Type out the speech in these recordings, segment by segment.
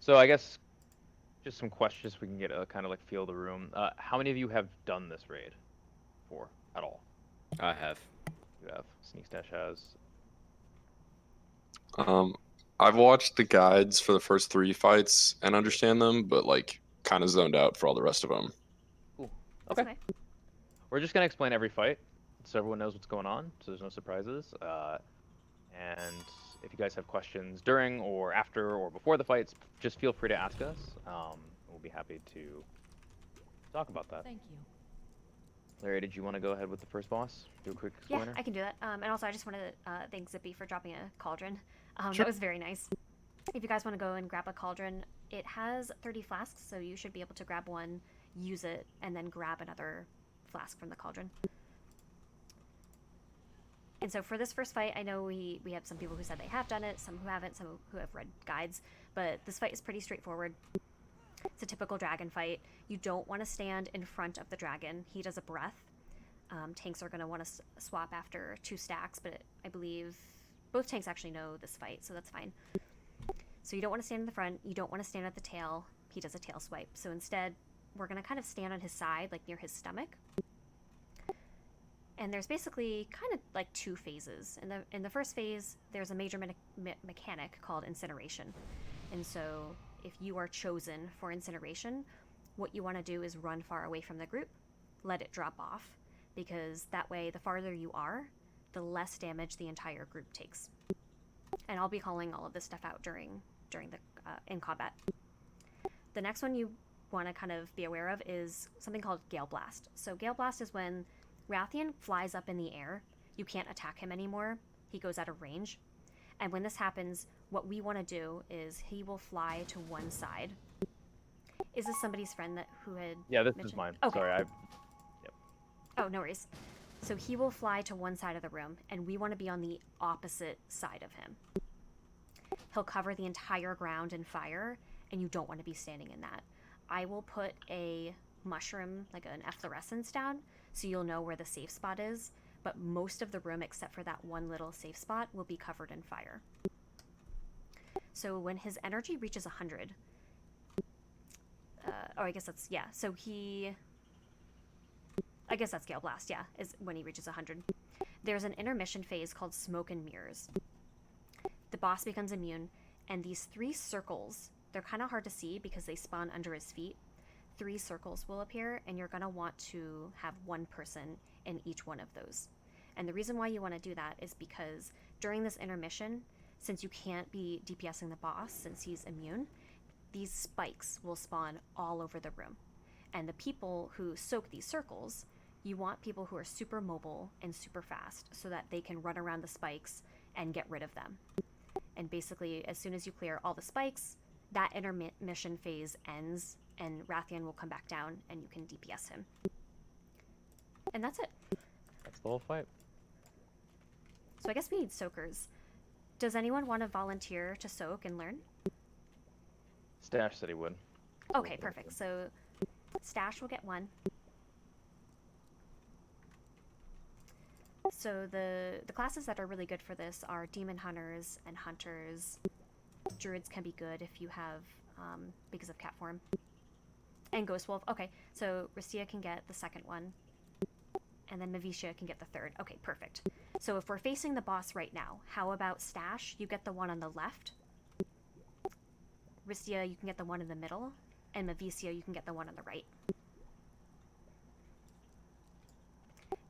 So I guess just some questions we can get a kind of like feel of the room. How many of you have done this raid before at all? I have. You have. Sneak Stash has. Um, I've watched the guides for the first 3 fights and understand them, but like kind of zoned out for all the rest of them. Cool. That's Okay. okay. We're just gonna explain every fight so everyone knows what's going on, so there's no surprises. And if you guys have questions during or after or before the fights, just feel free to ask us. We'll be happy to talk about that. Thank you. Larry, did you want to go ahead with the first boss? Do a quick Yeah, explainer? I can do that. And also, I just want to thank Zippy for dropping a cauldron. Sure. That was very nice. If you guys want to go and grab a cauldron, it has 30 flasks, so you should be able to grab one, use it, and then grab another flask from the cauldron. And so for this first fight, I know we have some people who said they have done it, some who haven't, some who have read guides, but this fight is pretty straightforward. It's a typical dragon fight. You don't want to stand in front of the dragon. He does a breath. Tanks are going to want to swap after 2 stacks, but I believe both tanks actually know this fight, so that's fine. So you don't want to stand in the front. You don't want to stand at the tail. He does a tail swipe. So instead, we're going to kind of stand on his side, like near his stomach. And there's basically kind of like 2 phases. In the first phase, there's a major mechanic called incineration. And so if you are chosen for incineration, what you want to do is run far away from the group, let it drop off, because that way the farther you are, the less damage the entire group takes. And I'll be calling all of this stuff out during the in combat. The next one you want to kind of be aware of is something called Gale Blast. So Gale Blast is when Wrathion flies up in the air. You can't attack him anymore. He goes out of range. And when this happens, what we want to do is he will fly to one side. Is this somebody's friend who had Yeah, this mentioned? is mine. Okay. Sorry, Oh, no worries. So he will fly to one side of the room, and we want to be on the opposite side of him. He'll cover the entire ground in fire, and you don't want to be standing in that. I will put a mushroom, like an efflorescence down, so you'll know where the safe spot is, but most of the room, except for that one little safe spot, will be covered in fire. So when his energy reaches 100, I guess that's, yeah, so I guess that's Gale Blast, yeah, is when he reaches 100. There's an intermission phase called Smoke and Mirrors. The boss becomes immune, and these 3 circles, they're kind of hard to see because they spawn under his feet. 3 circles will appear, and you're going to want to have 1 person in each one of those. And the reason why you want to do that is because during this intermission, since you can't be DPSing the boss since he's immune, these spikes will spawn all over the room. And the people who soak these circles, you want people who are super mobile and super fast so that they can run around the spikes and get rid of them. And basically, as soon as you clear all the spikes, that intermission phase ends, and Wrathion will come back down, and you can DPS him. And that's it. that's the whole fight. So I guess we need soakers. Does anyone want to volunteer to soak and learn? Stash said he would. Okay, perfect. So Stash will get 1. So the classes that are really good for this are Demon Hunters and Hunters. Druids can be good if you have, because of cat form. And Ghost Wolf. Okay, so Ristia can get the 2nd one. And then Mavisha can get the 3rd. Okay, perfect. So if we're facing the boss right now, how about Stash? You get the one on the left. Ristia, you can get the one in the middle. And Mavisha, you can get the one on the right.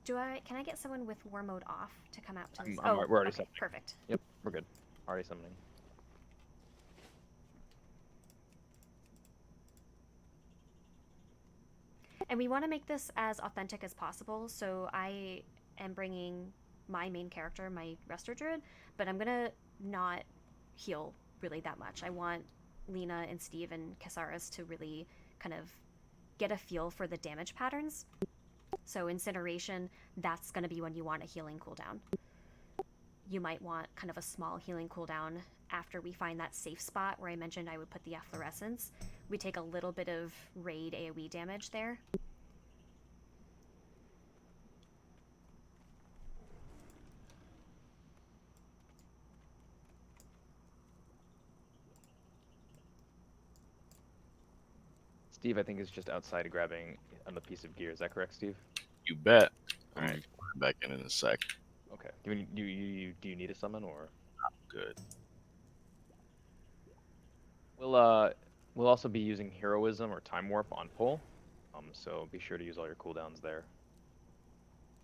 Can I get someone with war mode off to come out to this? We're already okay, summoning. perfect. Yep, we're good. Already summoning. And we want to make this as authentic as possible, so I am bringing my main character, my Resto Druid, but I'm going to not heal really that much. I want Lena and Steve and Casares to really kind of get a feel for the damage patterns. So Incineration, that's going to be when you want a healing cooldown. You might want kind of a small healing cooldown after we find that safe spot where I mentioned I would put the efflorescence. We take a little bit of raid AoE damage there. Steve, I think, is just outside grabbing on the piece of gear. Is that correct, Steve? You bet. All right. I'm back in a sec. Okay. Do you need a summon or? Good. We'll also be using heroism or time warp on pull. So be sure to use all your cooldowns there.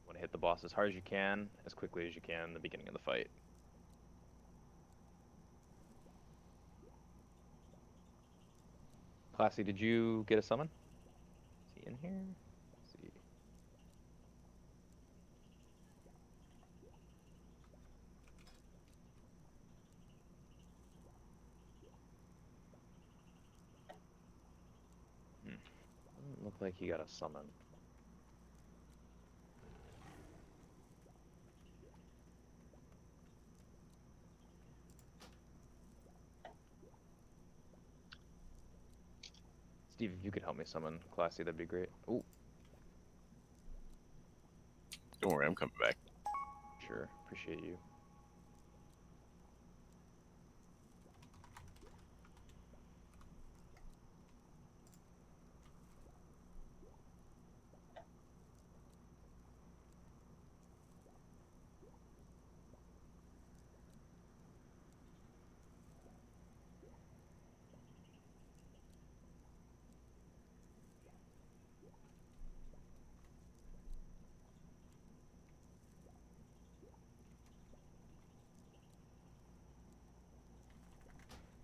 Want to hit the boss as hard as you can, as quickly as you can in the beginning of the fight. Classy, did you get a summon? Is he in here? Let's see. Doesn't look like he got a summon. Steve, if you could help me summon Classy, that'd be great. Oh, Don't worry, I'm coming back. sure. Appreciate you.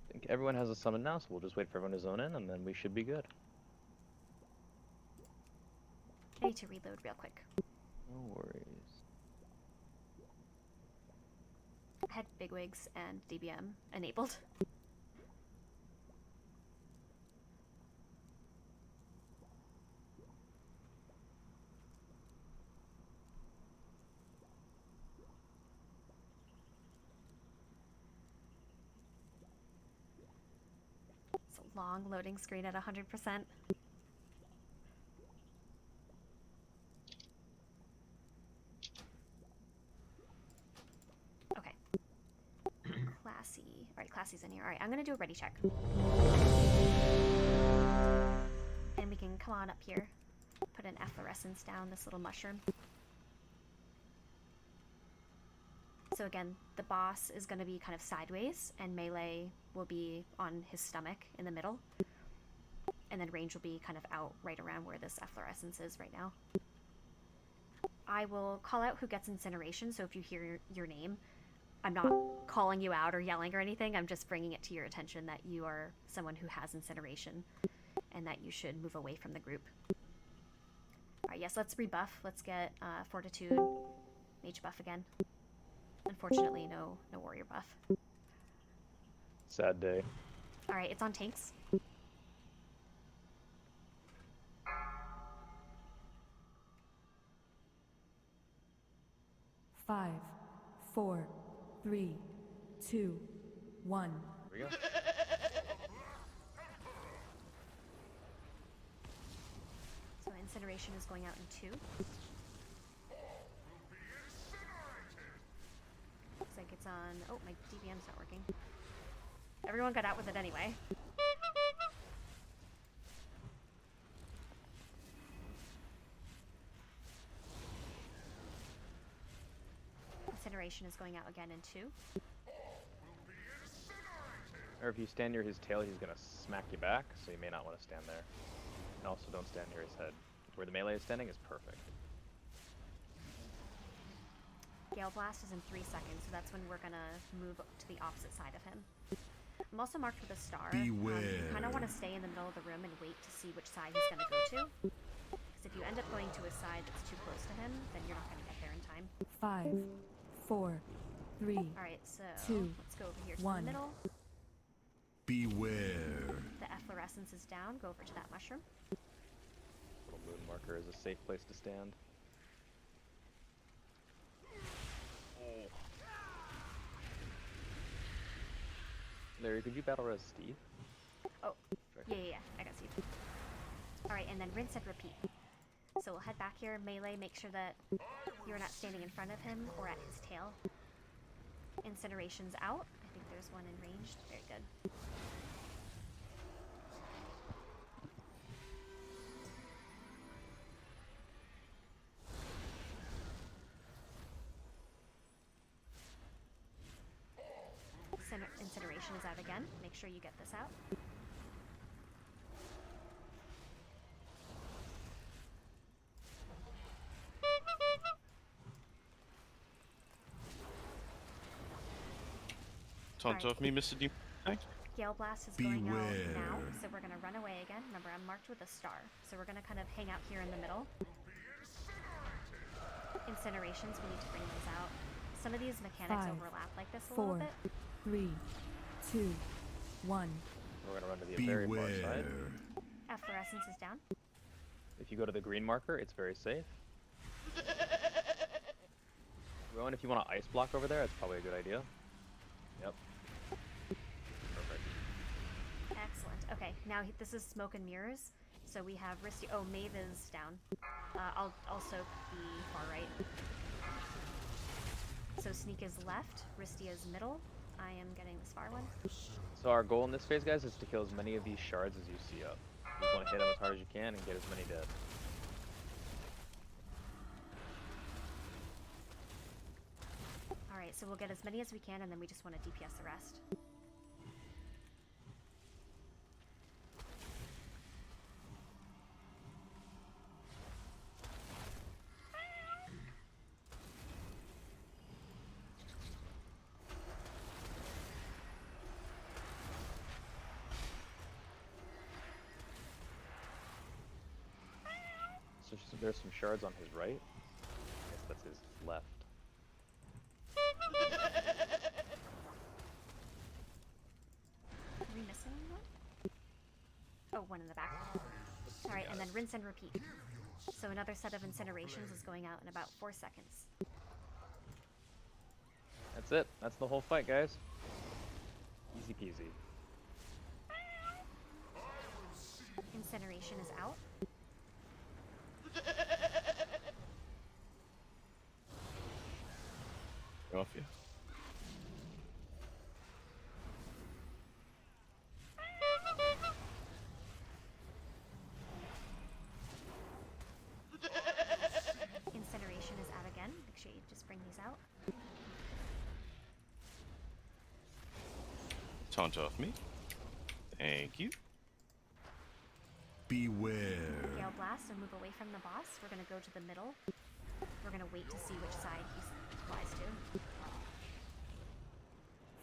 I think everyone has a summon now, so we'll just wait for everyone to zone in, and then we should be good. I need to reload real quick. No worries. I had bigwigs and DBM enabled. It's a long loading screen at 100%. Okay. Classy. Alright, Classy's in here. Alright, I'm gonna do a ready check. And we can come on up here. Put an efflorescence down this little mushroom. So again, the boss is going to be kind of sideways, and melee will be on his stomach in the middle. And then range will be kind of out right around where this efflorescence is right now. I will call out who gets incineration, so if you hear your name, I'm not calling you out or yelling or anything, I'm just bringing it to your attention that you are someone who has incineration, and that you should move away from the group. Alright, yes, let's rebuff. Let's get Fortitude, Mage buff again. Unfortunately, no warrior buff. Sad day. Alright, it's on tanks. Five, 4, 3, 2, 1. Here we go. So incineration is going out in 2. Looks like it's on... Oh, my DBM's not working. Everyone got out with it anyway. Incineration is going out again in 2. Or if you stand near his tail, he's gonna smack you back, so you may not want to stand there. And also don't stand near his head. Where the melee is standing is perfect. Gale Blast is in 3 seconds, so that's when we're gonna move to the opposite side of him. I'm also marked with a star. You kind of want to stay in the middle of the room and wait to see which side he's gonna go to. Because if you end up going to a side that's too close to him, then you're not gonna get there in time. 5, 4, 3. Alright, so 2, let's go over here to 1. the middle. Beware. The efflorescence is down. Go over to that mushroom. Little moon marker is a safe place to stand. Larry, could you battle res Steve? Oh, yeah, I got Steve. Alright, and then rinse and repeat. So we'll head back here, melee, make sure that you're not standing in front of him or at his tail. Incineration's out. I think there's one in ranged. Very good. Incineration is out again. Make sure you get this out. Taunt Alright. off me, Mr. D. Gale Blast is going out now, so we're going to run away again. Remember, I'm marked with a star, so we're going to kind of hang out here in the middle. Incinerations, we need to bring those out. Some of these mechanics 5, overlap like this a 4, little bit. 3, 2, 1. We're gonna run to the very far side. Efflorescence is down. If you go to the green marker, it's very safe. Rowan, if you want to ice block over there, that's probably a good idea. Yep. Perfect. Excellent. Okay, now this is Smoke and Mirrors. So we have Risty. Oh, Maeve is down. I'll soak the far right. So Sneak is left, Risty is middle. I am getting this far one. So our goal in this phase, guys, is to kill as many of these shards as you see up. You just want to hit them as hard as you can and get as many dead. Alright, so we'll get as many as we can, and then we just want to DPS the rest. So there's some shards on his right. I guess that's his left. Are we missing one? Oh, one in the back. Alright, and then rinse and repeat. So another set of incinerations is going out in about 4 seconds. That's it. That's the whole fight, guys. Easy peasy. Incineration is out. Off you. Incineration is out again. Make sure you just bring these out. Taunt off me. Thank you. Beware. Gale Blast, so move away from the boss. We're going to go to the middle. We're going to wait to see which side he flies to.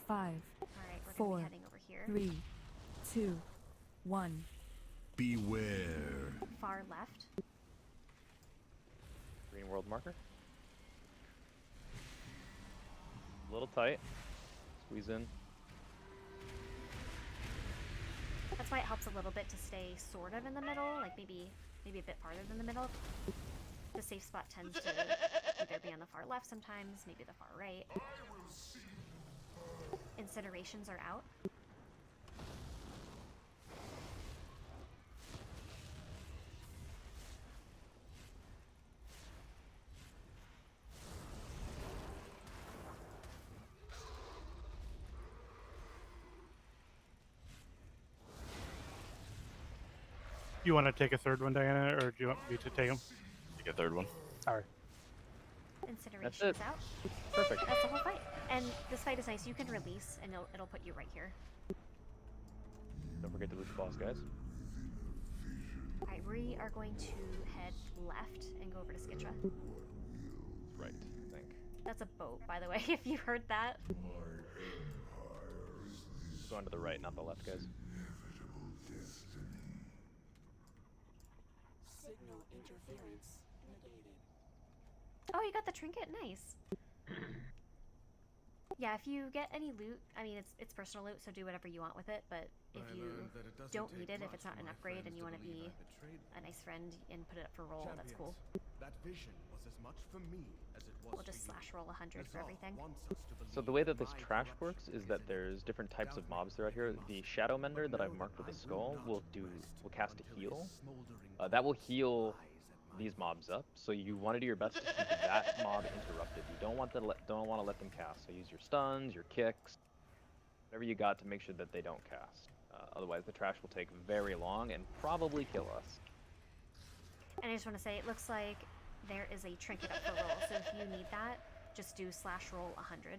5, Alright, we're going to 4, be heading over here. 3, 2, 1. Beware. Far left. Green world marker. A little tight. Squeeze in. That's why it helps a little bit to stay sort of in the middle, like maybe a bit farther than the middle. The safe spot tends to either be on the far left sometimes, maybe the far right. Incinerations are out. You want to take a third one, Diana, or do you want me to take them? Take a third one. Sorry. Incineration it. is out. Perfect. That's the whole fight. And this fight is nice. You can release, and it'll put you right here. Don't forget to loot the boss, guys. Alright, we are going to head left and go over to Skitra. Right, I think. That's a boat, by the way, if you heard that. Going to the right, not the left, guys. Signal interference negated. Oh, you got the trinket? Nice. Yeah, if you get any loot, I mean, it's personal loot, so do whatever you want with it, but if you don't need it, if it's not an upgrade and you want to be a nice friend and put it up for roll, that's cool. That vision was as much for me as it was We'll just slash roll 100 for everything. So the way that this trash works is that there's different types of mobs throughout here. The Shadow Mender that I've marked with a skull will cast a heal. That will heal these mobs up, so you want to do your best to keep that mob interrupted. You don't want to let them cast. So use your stuns, your kicks, whatever you got to make sure that they don't cast. Otherwise, the trash will take very long and probably kill us. And I just want to say, it looks like there is a trinket up for roll, so if you need that, just do slash roll 100.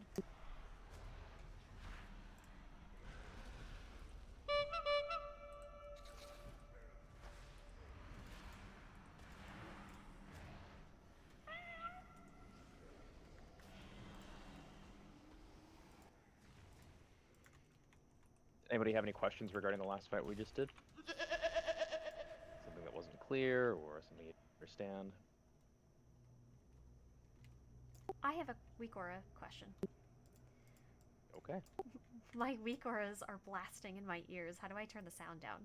Anybody have any questions regarding the last fight we just did? Something that wasn't clear or something you didn't understand? I have a weak aura question. Okay. My weak auras are blasting in my ears. How do I turn the sound down?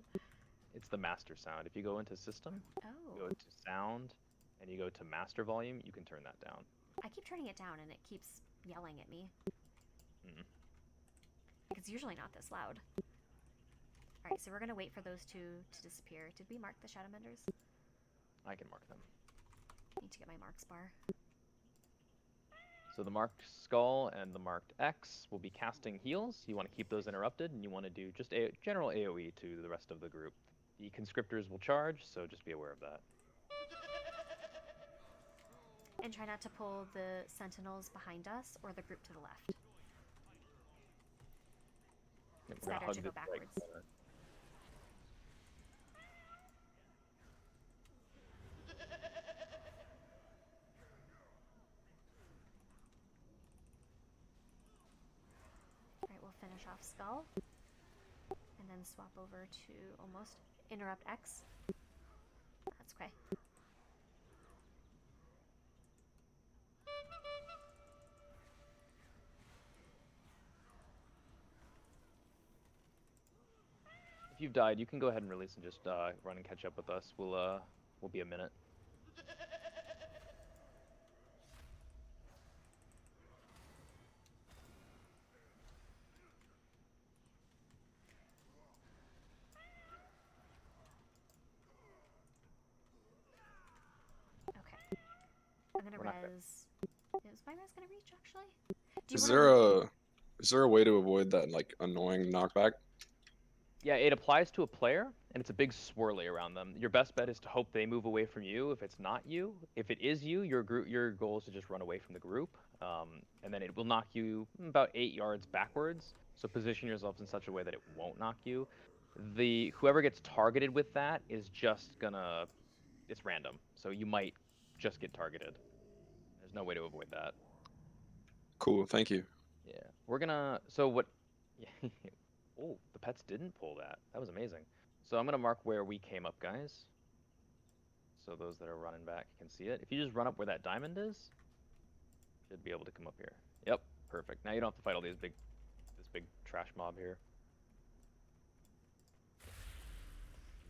It's the master sound. If you go into system, you go Oh. to sound, and you go to master volume, you can turn that down. I keep turning it down and it keeps yelling at me. Mm. It's usually not this loud. Alright, so we're gonna wait for those two to disappear. Did we mark the Shadowmenders? I can mark them. Need to get my marks bar. So the marked skull and the marked X will be casting heals. You want to keep those interrupted, and you want to do just a general AoE to the rest of the group. The conscriptors will charge, so just be aware of that. And try not to pull the sentinels behind us or the group to the left. Yep, It's we're gonna better hug to this go right backwards. corner. Alright, we'll finish off Skull. And then swap over to almost interrupt X. That's okay. If you've died, you can go ahead and release and just run and catch up with us. We'll be a minute. Okay. I'm gonna We're not good. res. Is my res gonna reach actually? Do you Is wanna there loot- is there a way to avoid that like annoying knockback? Yeah, it applies to a player, and it's a big swirly around them. Your best bet is to hope they move away from you if it's not you. If it is you, your goal is to just run away from the group, and then it will knock you about 8 yards backwards. So position yourselves in such a way that it won't knock you. Whoever gets targeted with that is just gonna, it's random. So you might just get targeted. There's no way to avoid that. Cool, thank you. Yeah, we're gonna. So what? Yeah. Oh, the pets didn't pull that. That was amazing. So I'm gonna mark where we came up, guys. So those that are running back can see it. If you just run up where that diamond is, should be able to come up here. Yep, perfect. Now you don't have to fight all this big trash mob here.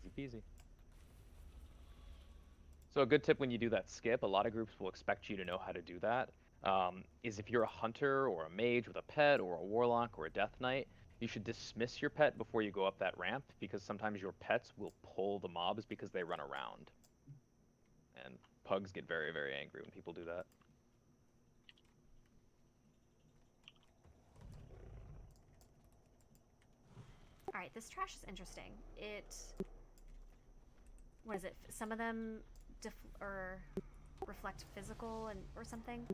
Easy peasy. So a good tip when you do that skip, a lot of groups will expect you to know how to do that. Is if you're a hunter or a mage with a pet or a warlock or a death knight, you should dismiss your pet before you go up that ramp, because sometimes your pets will pull the mobs because they run around. And pugs get very, very angry when people do that. Alright, this trash is interesting. What is it? Some of them reflect physical or something.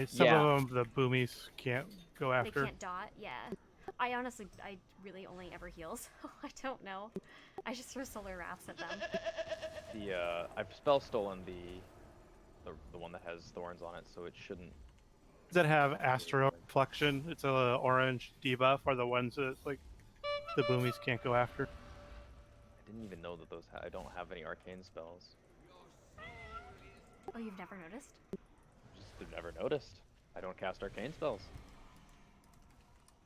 Some Yeah. of them, the boomies can't go after. They can't dot. Yeah. I really only ever heal, so I don't know. I just throw solar wraths at them. I've spell stolen the one that has thorns on it, so it shouldn't. Does that have astral reflection? It's a orange debuff. Are the ones that like the boomies can't go after? I didn't even know that those. I don't have any arcane spells. Oh, you've never noticed? Just have never noticed. I don't cast arcane spells.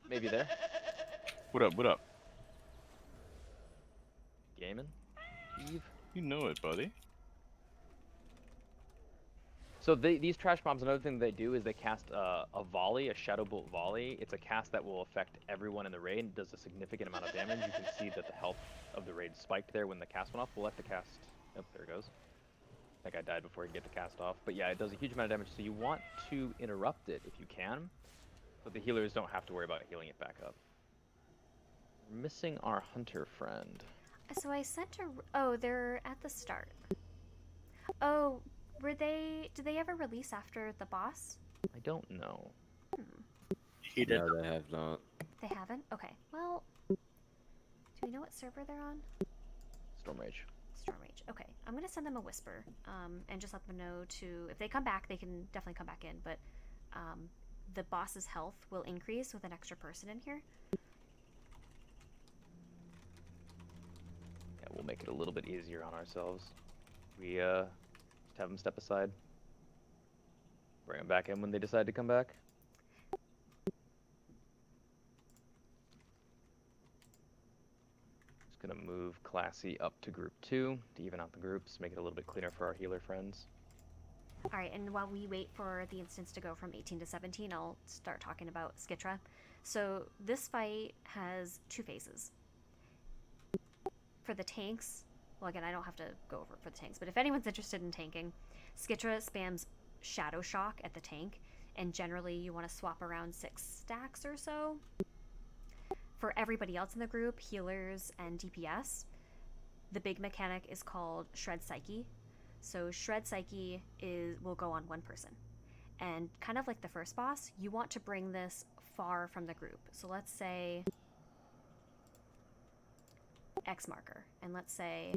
Maybe there. What up? What up? Gaming. Eve. You know it, buddy. So these trash mobs, another thing they do is they cast a volley, a shadow bolt volley. It's a cast that will affect everyone in the raid and does a significant amount of damage. You can see that the health of the raid spiked there when the cast went off. We'll let the cast. Oh, there it goes. That guy died before he could get the cast off. But yeah, it does a huge amount of damage. So you want to interrupt it if you can, but the healers don't have to worry about healing it back up. We're missing our hunter friend. So I sent a. Oh, they're at the start. Oh, did they ever release after the boss? I don't know. He did. No, they have not. They haven't? Okay. Well, do we know what server they're on? Storm Rage. Storm Rage. Okay. I'm going to send them a whisper and just let them know to... If they come back, they can definitely come back in, but the boss's health will increase with an extra person in here. we'll make it a little bit easier on ourselves. We just have them step aside. Bring them back in when they decide to come back. Just gonna move Classy up to group 2 to even out the groups, make it a little bit cleaner for our healer friends. Alright, and while we wait for the instance to go from 18 to 17, I'll start talking about Skitra. So this fight has 2 phases. For the tanks, well again, I don't have to go over it for the tanks, but if anyone's interested in tanking, Skitra spams Shadow Shock at the tank, and generally you want to swap around 6 stacks or so. For everybody else in the group, healers and DPS, the big mechanic is called Shred Psyche. So Shred Psyche will go on one person. And kind of like the first boss, you want to bring this far from the group. So let's say X marker, and let's say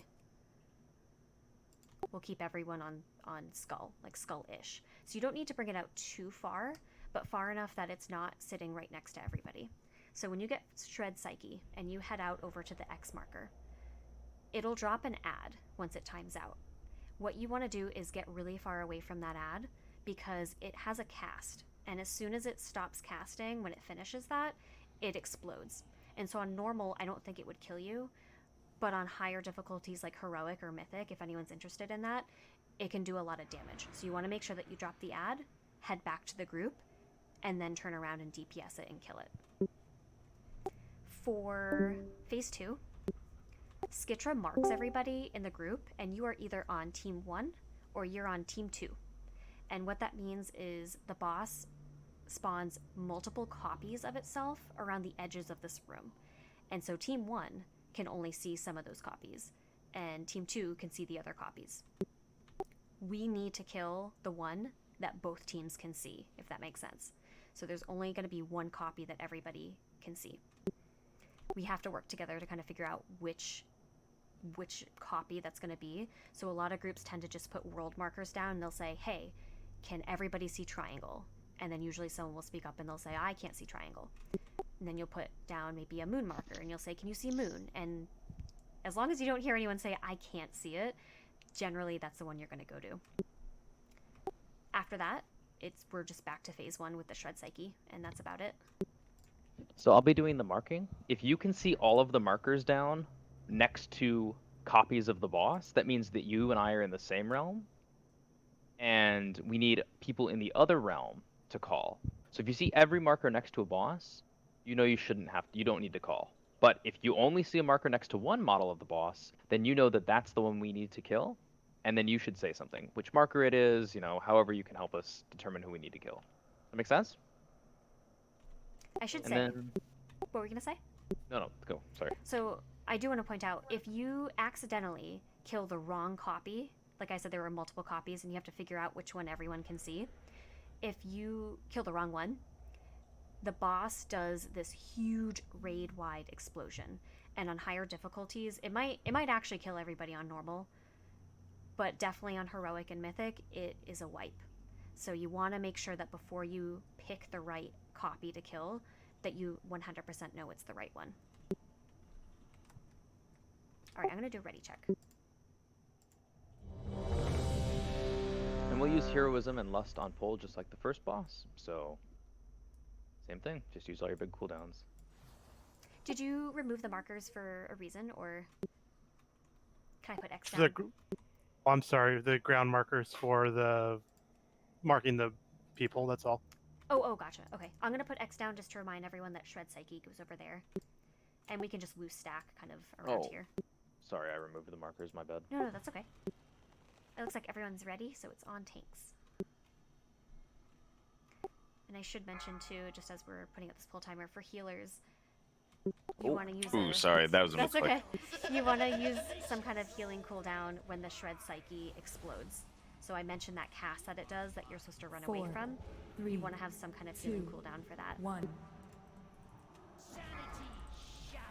we'll keep everyone on skull, like skull-ish. So you don't need to bring it out too far, but far enough that it's not sitting right next to everybody. So when you get Shred Psyche and you head out over to the X marker, it'll drop an ad once it times out. What you want to do is get really far away from that ad because it has a cast, and as soon as it stops casting, when it finishes that, it explodes. And so on normal, I don't think it would kill you, but on higher difficulties like heroic or mythic, if anyone's interested in that, it can do a lot of damage. So you want to make sure that you drop the ad, head back to the group, and then turn around and DPS it and kill it. For phase 2, Skitra marks everybody in the group, and you are either on team 1 or you're on team 2. And what that means is the boss spawns multiple copies of itself around the edges of this room. And so team 1 can only see some of those copies, and team 2 can see the other copies. We need to kill the one that both teams can see, if that makes sense. So there's only going to be one copy that everybody can see. We have to work together to kind of figure out which copy that's going to be. So a lot of groups tend to just put world markers down, and they'll say, hey, can everybody see triangle? And then usually someone will speak up and they'll say, I can't see triangle. And then you'll put down maybe a moon marker and you'll say, can you see moon? And as long as you don't hear anyone say, I can't see it, generally that's the one you're going to go to. After that, we're just back to phase 1 with the Shred Psyche, and that's about it. So I'll be doing the marking. If you can see all of the markers down next to copies of the boss, that means that you and I are in the same realm, and we need people in the other realm to call. So if you see every marker next to a boss, you know you don't need to call. But if you only see a marker next to one model of the boss, then you know that that's the one we need to kill, and then you should say something. Which marker it is, however you can help us determine who we need to kill. That make sense? I should And say, then... what were you going to say? No, go. Sorry. So I do want to point out, if you accidentally kill the wrong copy, like I said, there were multiple copies and you have to figure out which one everyone can see. If you kill the wrong one, the boss does this huge raid-wide explosion. And on higher difficulties, it might actually kill everybody on normal, but definitely on heroic and mythic, it is a wipe. So you want to make sure that before you pick the right copy to kill, that you 100% know it's the right one. Alright, I'm going to do a ready check. And we'll use heroism and lust on pull just like the first boss. So, same thing. Just use all your big cooldowns. Did you remove the markers for a reason, or can I put X down? I'm sorry, the ground markers for the marking the people, that's all. Oh, gotcha. Okay. I'm going to put X down just to remind everyone that Shred Psyche goes over there. And we can just loose stack kind of around here. Sorry, I removed the markers, my bad. No, that's okay. It looks like everyone's ready, so it's on tanks. And I should mention too, just as we're putting up this pull timer, for healers, you want to use sorry, that was a That's bit okay. You want to use some kind of healing cooldown when the Shred Psyche explodes. So I mentioned that cast that it does that you're supposed to run away 4, from. 3, You want to have some kind of healing 2, cooldown for that. 1.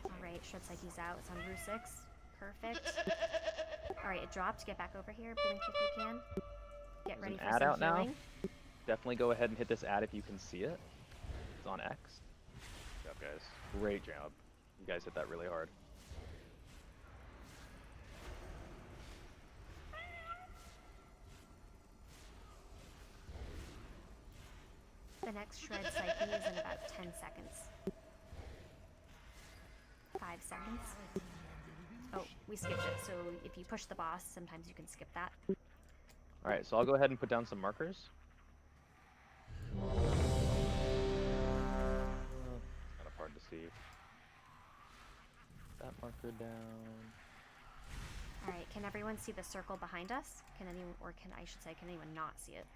Alright, Shred Psyche's out. It's on Rue 6. Perfect. Alright, it dropped. Get back over here. Blink if you can. Get ready for ad some out now? healing. Definitely go ahead and hit this ad if you can see it. It's on X. Good job, guys. Great job. You guys hit that really hard. next shred psyche is in about 10 seconds. 5 seconds. Oh, we skipped it, so if you push the boss, sometimes you can skip that. Alright, so I'll go ahead and put down some markers. Kind of hard to see. That marker down. Alright, can everyone see the circle behind us? Can anyone, or can anyone not see it?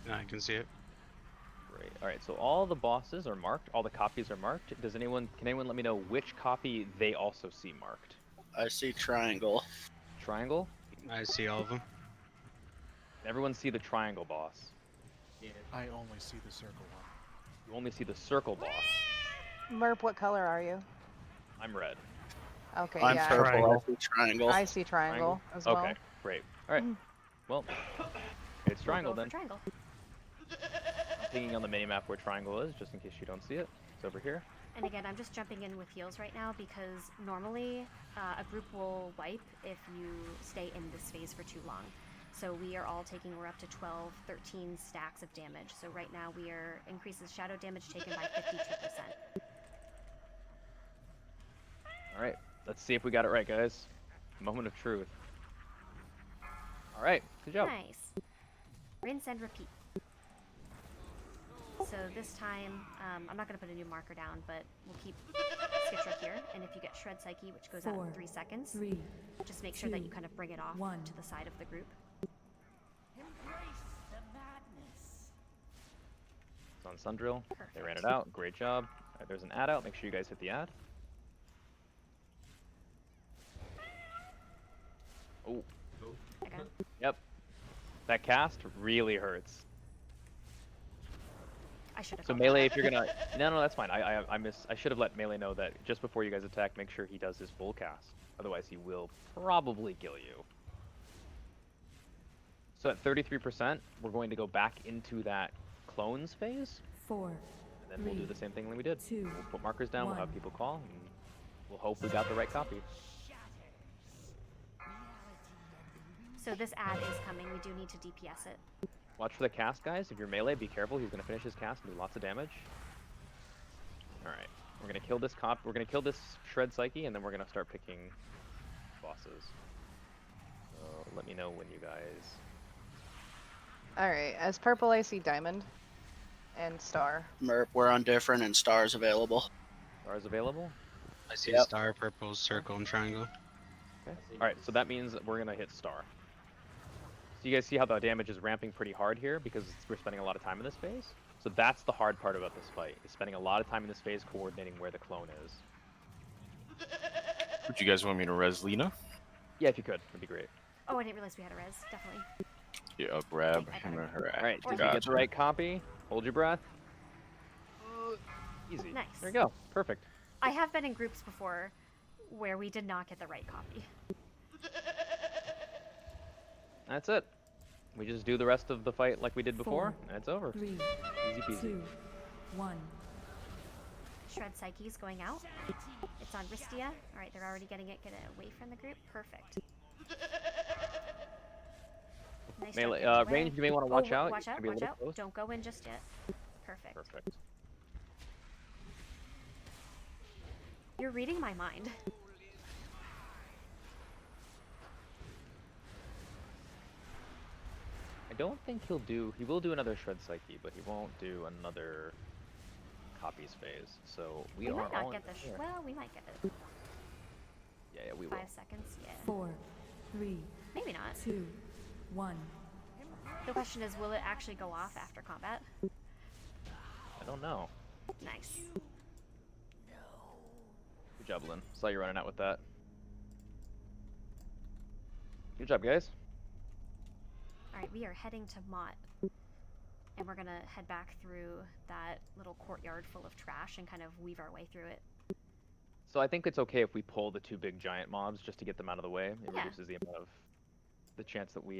Yeah, I can see it. Great. Alright, so all the bosses are marked, all the copies are marked. Can anyone let me know which copy they also see marked? I see triangle. Triangle? I see all of them. Everyone see the triangle boss. I only see the circle one. You only see the circle boss. Merp, what color are you? I'm red. Okay, I'm yeah. purple. Triangle. I see triangle. I see triangle as well. Okay, great. Alright. Well, it's triangle We'll go then. for triangle. I'm pinging on the minimap where triangle is, just in case you don't see it. It's over here. And again, I'm just jumping in with heals right now because normally a group will wipe if you stay in this phase for too long. So we're up to 12, 13 stacks of damage. So right now increases shadow damage taken by 52%. Alright, let's see if we got it right, guys. Moment of truth. Alright, good job. Nice. Rinse and repeat. So this time, I'm not going to put a new marker down, but we'll keep Skitra here. And if you get Shred Psyche, which goes out in 3 seconds, 3, just make sure that you kind of bring it off 1. to the side of the group. It's on Sundrill. Perfect. They ran it out. Great job. Alright, there's an ad out. Make sure you guys hit the ad. Oh. Okay. Yep. That cast really hurts. I should have. So melee, if you're gonna, no, that's fine. I should have let melee know that just before you guys attack, make sure he does his full cast. Otherwise, he will probably kill you. So at 33%, we're going to go back into that clones phase, 4, and then we'll do the same thing that we did. 2, We'll put markers down. We'll have 1. people call, and we'll hope we got the right copy. So this ad is coming. We do need to DPS it. Watch for the cast, guys. If you're melee, be careful. He's gonna finish his cast and do lots of damage. All right, we're gonna kill this cop. We're gonna kill this Shred Psyche, and then we're gonna start picking bosses. So let me know when you guys. Alright, as purple I see diamond and star. Merp, we're on different and stars available. Stars available. I see Yep. star, purple, circle, and triangle. Okay. All right, so that means we're gonna hit star. So you guys see how the damage is ramping pretty hard here because we're spending a lot of time in this phase. So that's the hard part about this fight, is spending a lot of time in this phase coordinating where the clone is. Would you guys want me to res Lena? Yeah, if you could, that'd be great. Oh, I didn't realize we had a res. Definitely. Yeah, grab him or her. All right, did you Gotcha. get the right copy? Hold your breath. Easy. Nice. There you go. Perfect. I have been in groups before where we did not get the right copy. That's it. We just do the rest of the fight like we did before, 4, and it's over. 3, Easy peasy. 2, 1. Shred Psyche's going out. It's on Ristia. Alright, they're already getting it. Get it away from the group. Perfect. Nice job Melee, getting away. range, you may want to watch Oh, out. Watch You're out, gonna be a watch little out. close. Don't go in just yet. Perfect. Perfect. You're reading my mind. I don't think he will do another Shred Psyche, but he won't do another copies phase. So we are might not all get in the clear. well, we might get it. Yeah, we will. 5 seconds, yeah. 4, 3, Maybe not. 2, 1. The question is, will it actually go off after combat? I don't know. Nice. Good job, Lynn. Saw you running out with that. Good job, guys. Alright, we are heading to Maut. And we're gonna head back through that little courtyard full of trash and kind of weave our way through it. So I think it's okay if we pull the 2 big giant mobs just to get them out of the way. It Yeah. reduces the chance that we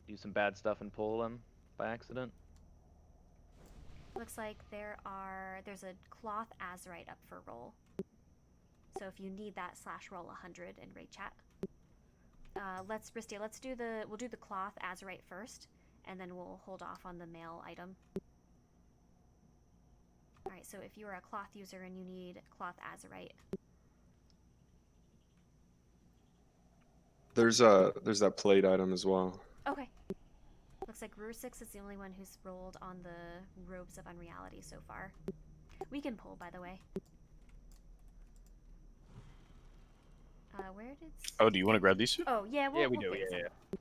do some bad stuff and pull them by accident. Looks like there's a cloth azurite up for roll. So if you need that, /roll 100 in raid chat. We'll do the cloth azurite first, and then we'll hold off on the mail item. Alright, so if you're a cloth user and you need cloth azurite. There's that plate item as well. Okay. Looks like Rursix is the only one who's rolled on the Robes of Unreality so far. We can pull, by the way. Where did... Oh, do you want to grab these two? Oh, yeah, Yeah, we we'll do. get Yeah, some. yeah.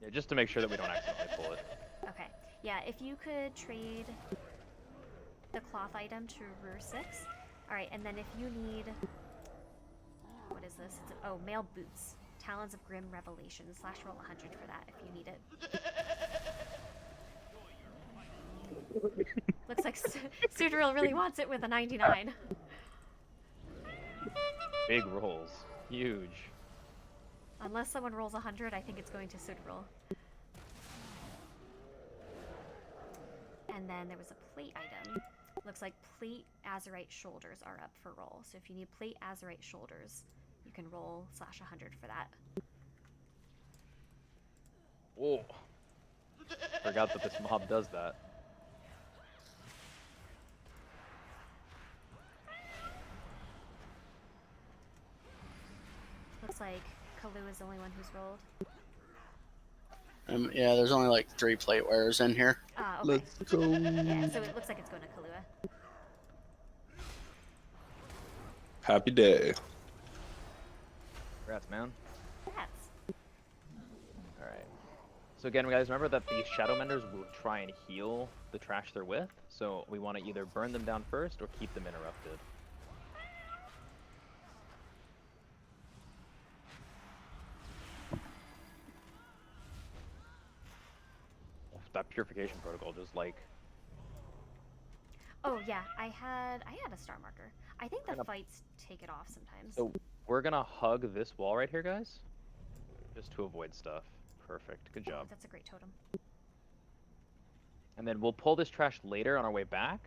Yeah, just to make sure that we don't accidentally pull it. Okay. Yeah, if you could trade the cloth item to Rursix. Alright, and then if you need... What is this? Oh, mail boots. Talons of Grim Revelation. /roll 100 for that if you need it. Looks like Sudril really wants it with a 99. Big rolls. Huge. Unless someone rolls 100, I think it's going to Sudril. And then there was a plate item. Looks like plate azurite shoulders are up for roll. So if you need plate azurite shoulders, you can roll /100 for that. Whoa. Forgot that this mob does that. Looks like Kalu is the only one who's rolled. Yeah, there's only like 3 plate wearers in here. Ah, okay. Let's go. Yeah, so it looks like it's going to Kalua. Happy day. Congrats, man. Congrats. Alright. So again, guys, remember that these Shadow Menders will try and heal the trash they're with, so we want to either burn them down first or keep them interrupted. That purification protocol just like... Oh yeah, I had a star marker. I think the fights take it off sometimes. So we're gonna hug this wall right here, guys, just to avoid stuff. Perfect. Good job. That's a great totem. And then we'll pull this trash later on our way back.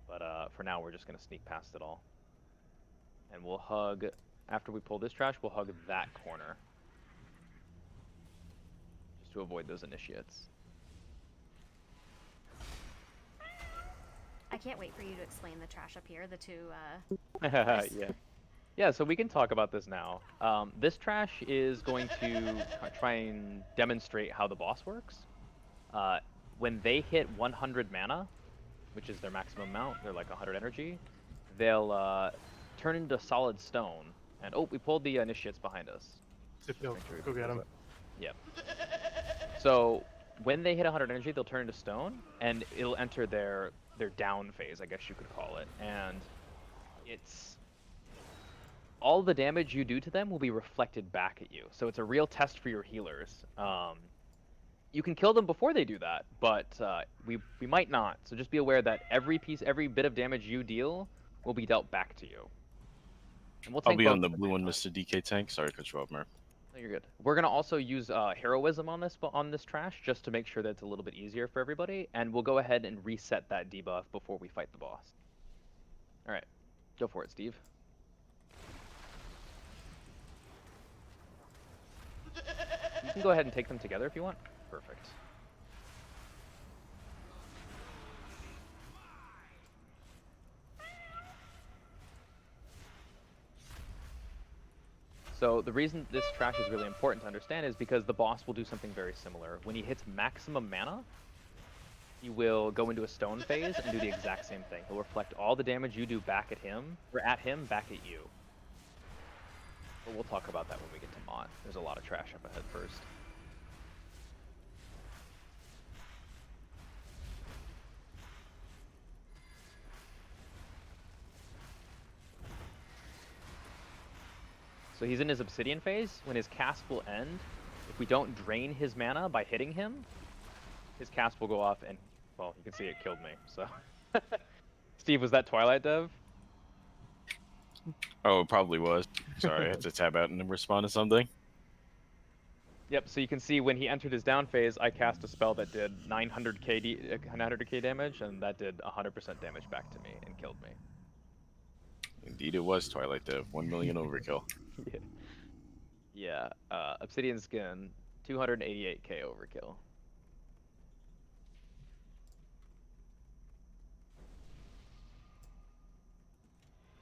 But for now, we're just gonna sneak past it all. And we'll hug after we pull this trash. We'll hug that corner, just to avoid those initiates. I can't wait for you to explain the trash up here. The two. Yeah. Yeah, so we can talk about this now. This trash is going to try and demonstrate how the boss works. When they hit 100 mana, which is their maximum amount, they're like 100 energy, they'll turn into solid stone. And oh, we pulled the initiates behind us. Go get them. Yep. So when they hit 100 energy, they'll turn into stone, and it'll enter their down phase, I guess you could call it. And it's... all the damage you do to them will be reflected back at you. So it's a real test for your healers. You can kill them before they do that, but we might not. So just be aware that every bit of damage you deal will be dealt back to you. And we'll I'll be on the blue one, Mr. DK tank. Sorry to cut you off, Mer. No, you're good. We're gonna also use heroism on this trash just to make sure that it's a little bit easier for everybody, and we'll go ahead and reset that debuff before we fight the boss. All right, go for it, Steve. You can go ahead and take them together if you want. Perfect. So the reason this trash is really important to understand is because the boss will do something very similar. When he hits maximum mana, he will go into a stone phase and do the exact same thing. He'll reflect all the damage you do back at him, back at you. But we'll talk about that when we get to Maut. There's a lot of trash up ahead first. So he's in his obsidian phase. When his cast will end, if we don't drain his mana by hitting him, his cast will go off and, well, you can see it killed me, so. Steve, was that Twilight Dev? Oh, it probably was. Sorry, I had to tab out and respond to something. Yep, so you can see when he entered his down phase, I cast a spell that did 900k damage, and that did 100% damage back to me and killed me. Indeed, it was Twilight Dev. 1 million overkill. Yeah. Obsidian Skin. 288k overkill.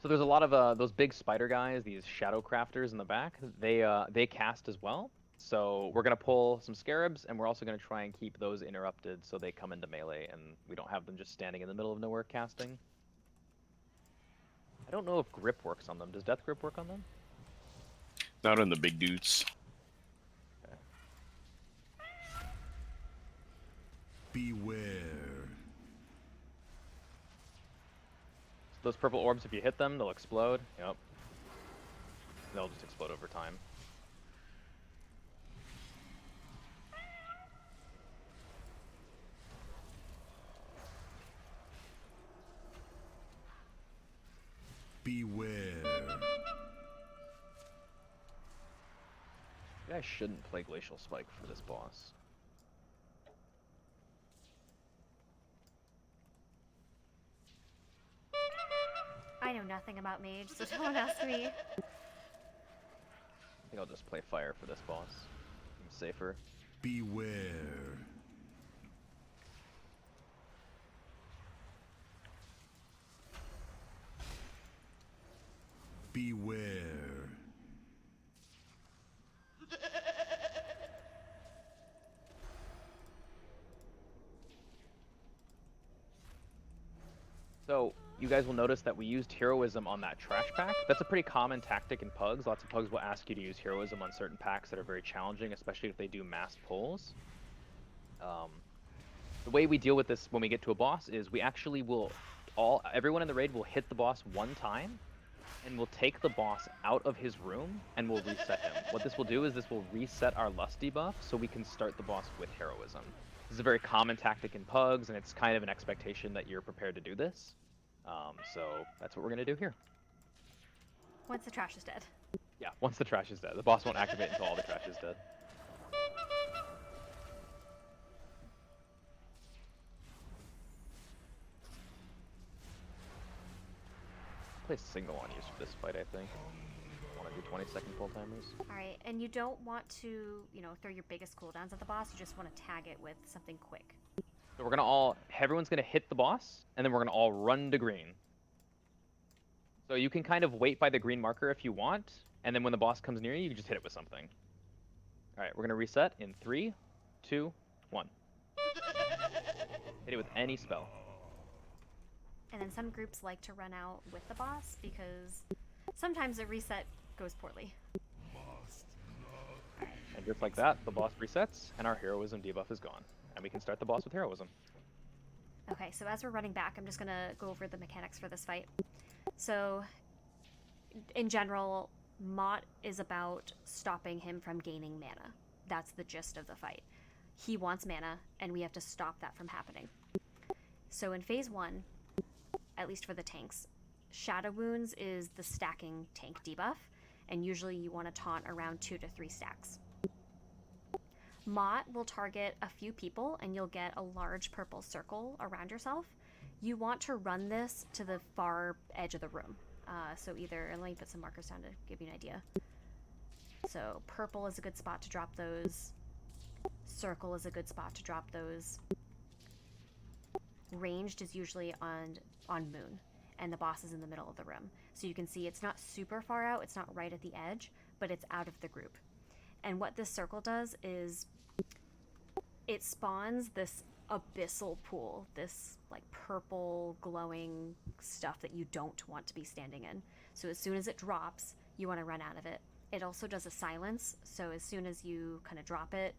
So there's a lot of those big spider guys, these shadow crafters in the back. They cast as well. So we're gonna pull some scarabs, and we're also gonna try and keep those interrupted so they come into melee, and we don't have them just standing in the middle of nowhere casting. I don't know if grip works on them. Does death grip work on them? Not on the big dudes. Okay. Beware. So those purple orbs, if you hit them, they'll explode. Yep. They'll just explode over time. Beware. Maybe I shouldn't play Glacial Spike for this boss. I know nothing about mage, so don't ask me. I think I'll just play fire for this boss. Seems safer. Beware. Beware. So, you guys will notice that we used heroism on that trash pack. That's a pretty common tactic in pugs. Lots of pugs will ask you to use heroism on certain packs that are very challenging, especially if they do mass pulls. The way we deal with this when we get to a boss is we actually will everyone in the raid will hit the boss one time, and we'll take the boss out of his room and we'll reset him. What this will do is this will reset our lust debuff so we can start the boss with heroism. This is a very common tactic in pugs, and it's kind of an expectation that you're prepared to do this. So that's what we're gonna do here. Once the trash is dead. Yeah, once the trash is dead. The boss won't activate until all the trash is dead. Play single on use for this fight, I think. I want to do 20-second pull timers. Alright, and you don't want to, throw your biggest cooldowns at the boss, you just want to tag it with something quick. So everyone's gonna hit the boss, and then we're gonna all run to green. So you can kind of wait by the green marker if you want, and then when the boss comes near you, you can just hit it with something. Alright, we're gonna reset in 3, 2, 1. Hit it with any spell. And then some groups like to run out with the boss because sometimes a reset goes poorly. And just like that, the boss resets, and our heroism debuff is gone. And we can start the boss with heroism. Okay, so as we're running back, I'm just going to go over the mechanics for this fight. So, in general, Maut is about stopping him from gaining mana. That's the gist of the fight. He wants mana, and we have to stop that from happening. So in phase 1, at least for the tanks, Shadow Wounds is the stacking tank debuff, and usually you want to taunt around 2 to 3 stacks. Maut will target a few people, and you'll get a large purple circle around yourself. You want to run this to the far edge of the room. So either, and let me put some markers down to give you an idea. So purple is a good spot to drop those. Circle is a good spot to drop those. Ranged is usually on moon, and the boss is in the middle of the room. So you can see it's not super far out, it's not right at the edge, but it's out of the group. And what this circle does is it spawns this abyssal pool, this like purple glowing stuff that you don't want to be standing in. So as soon as it drops, you want to run out of it. It also does a silence, so as soon as you kind of drop it,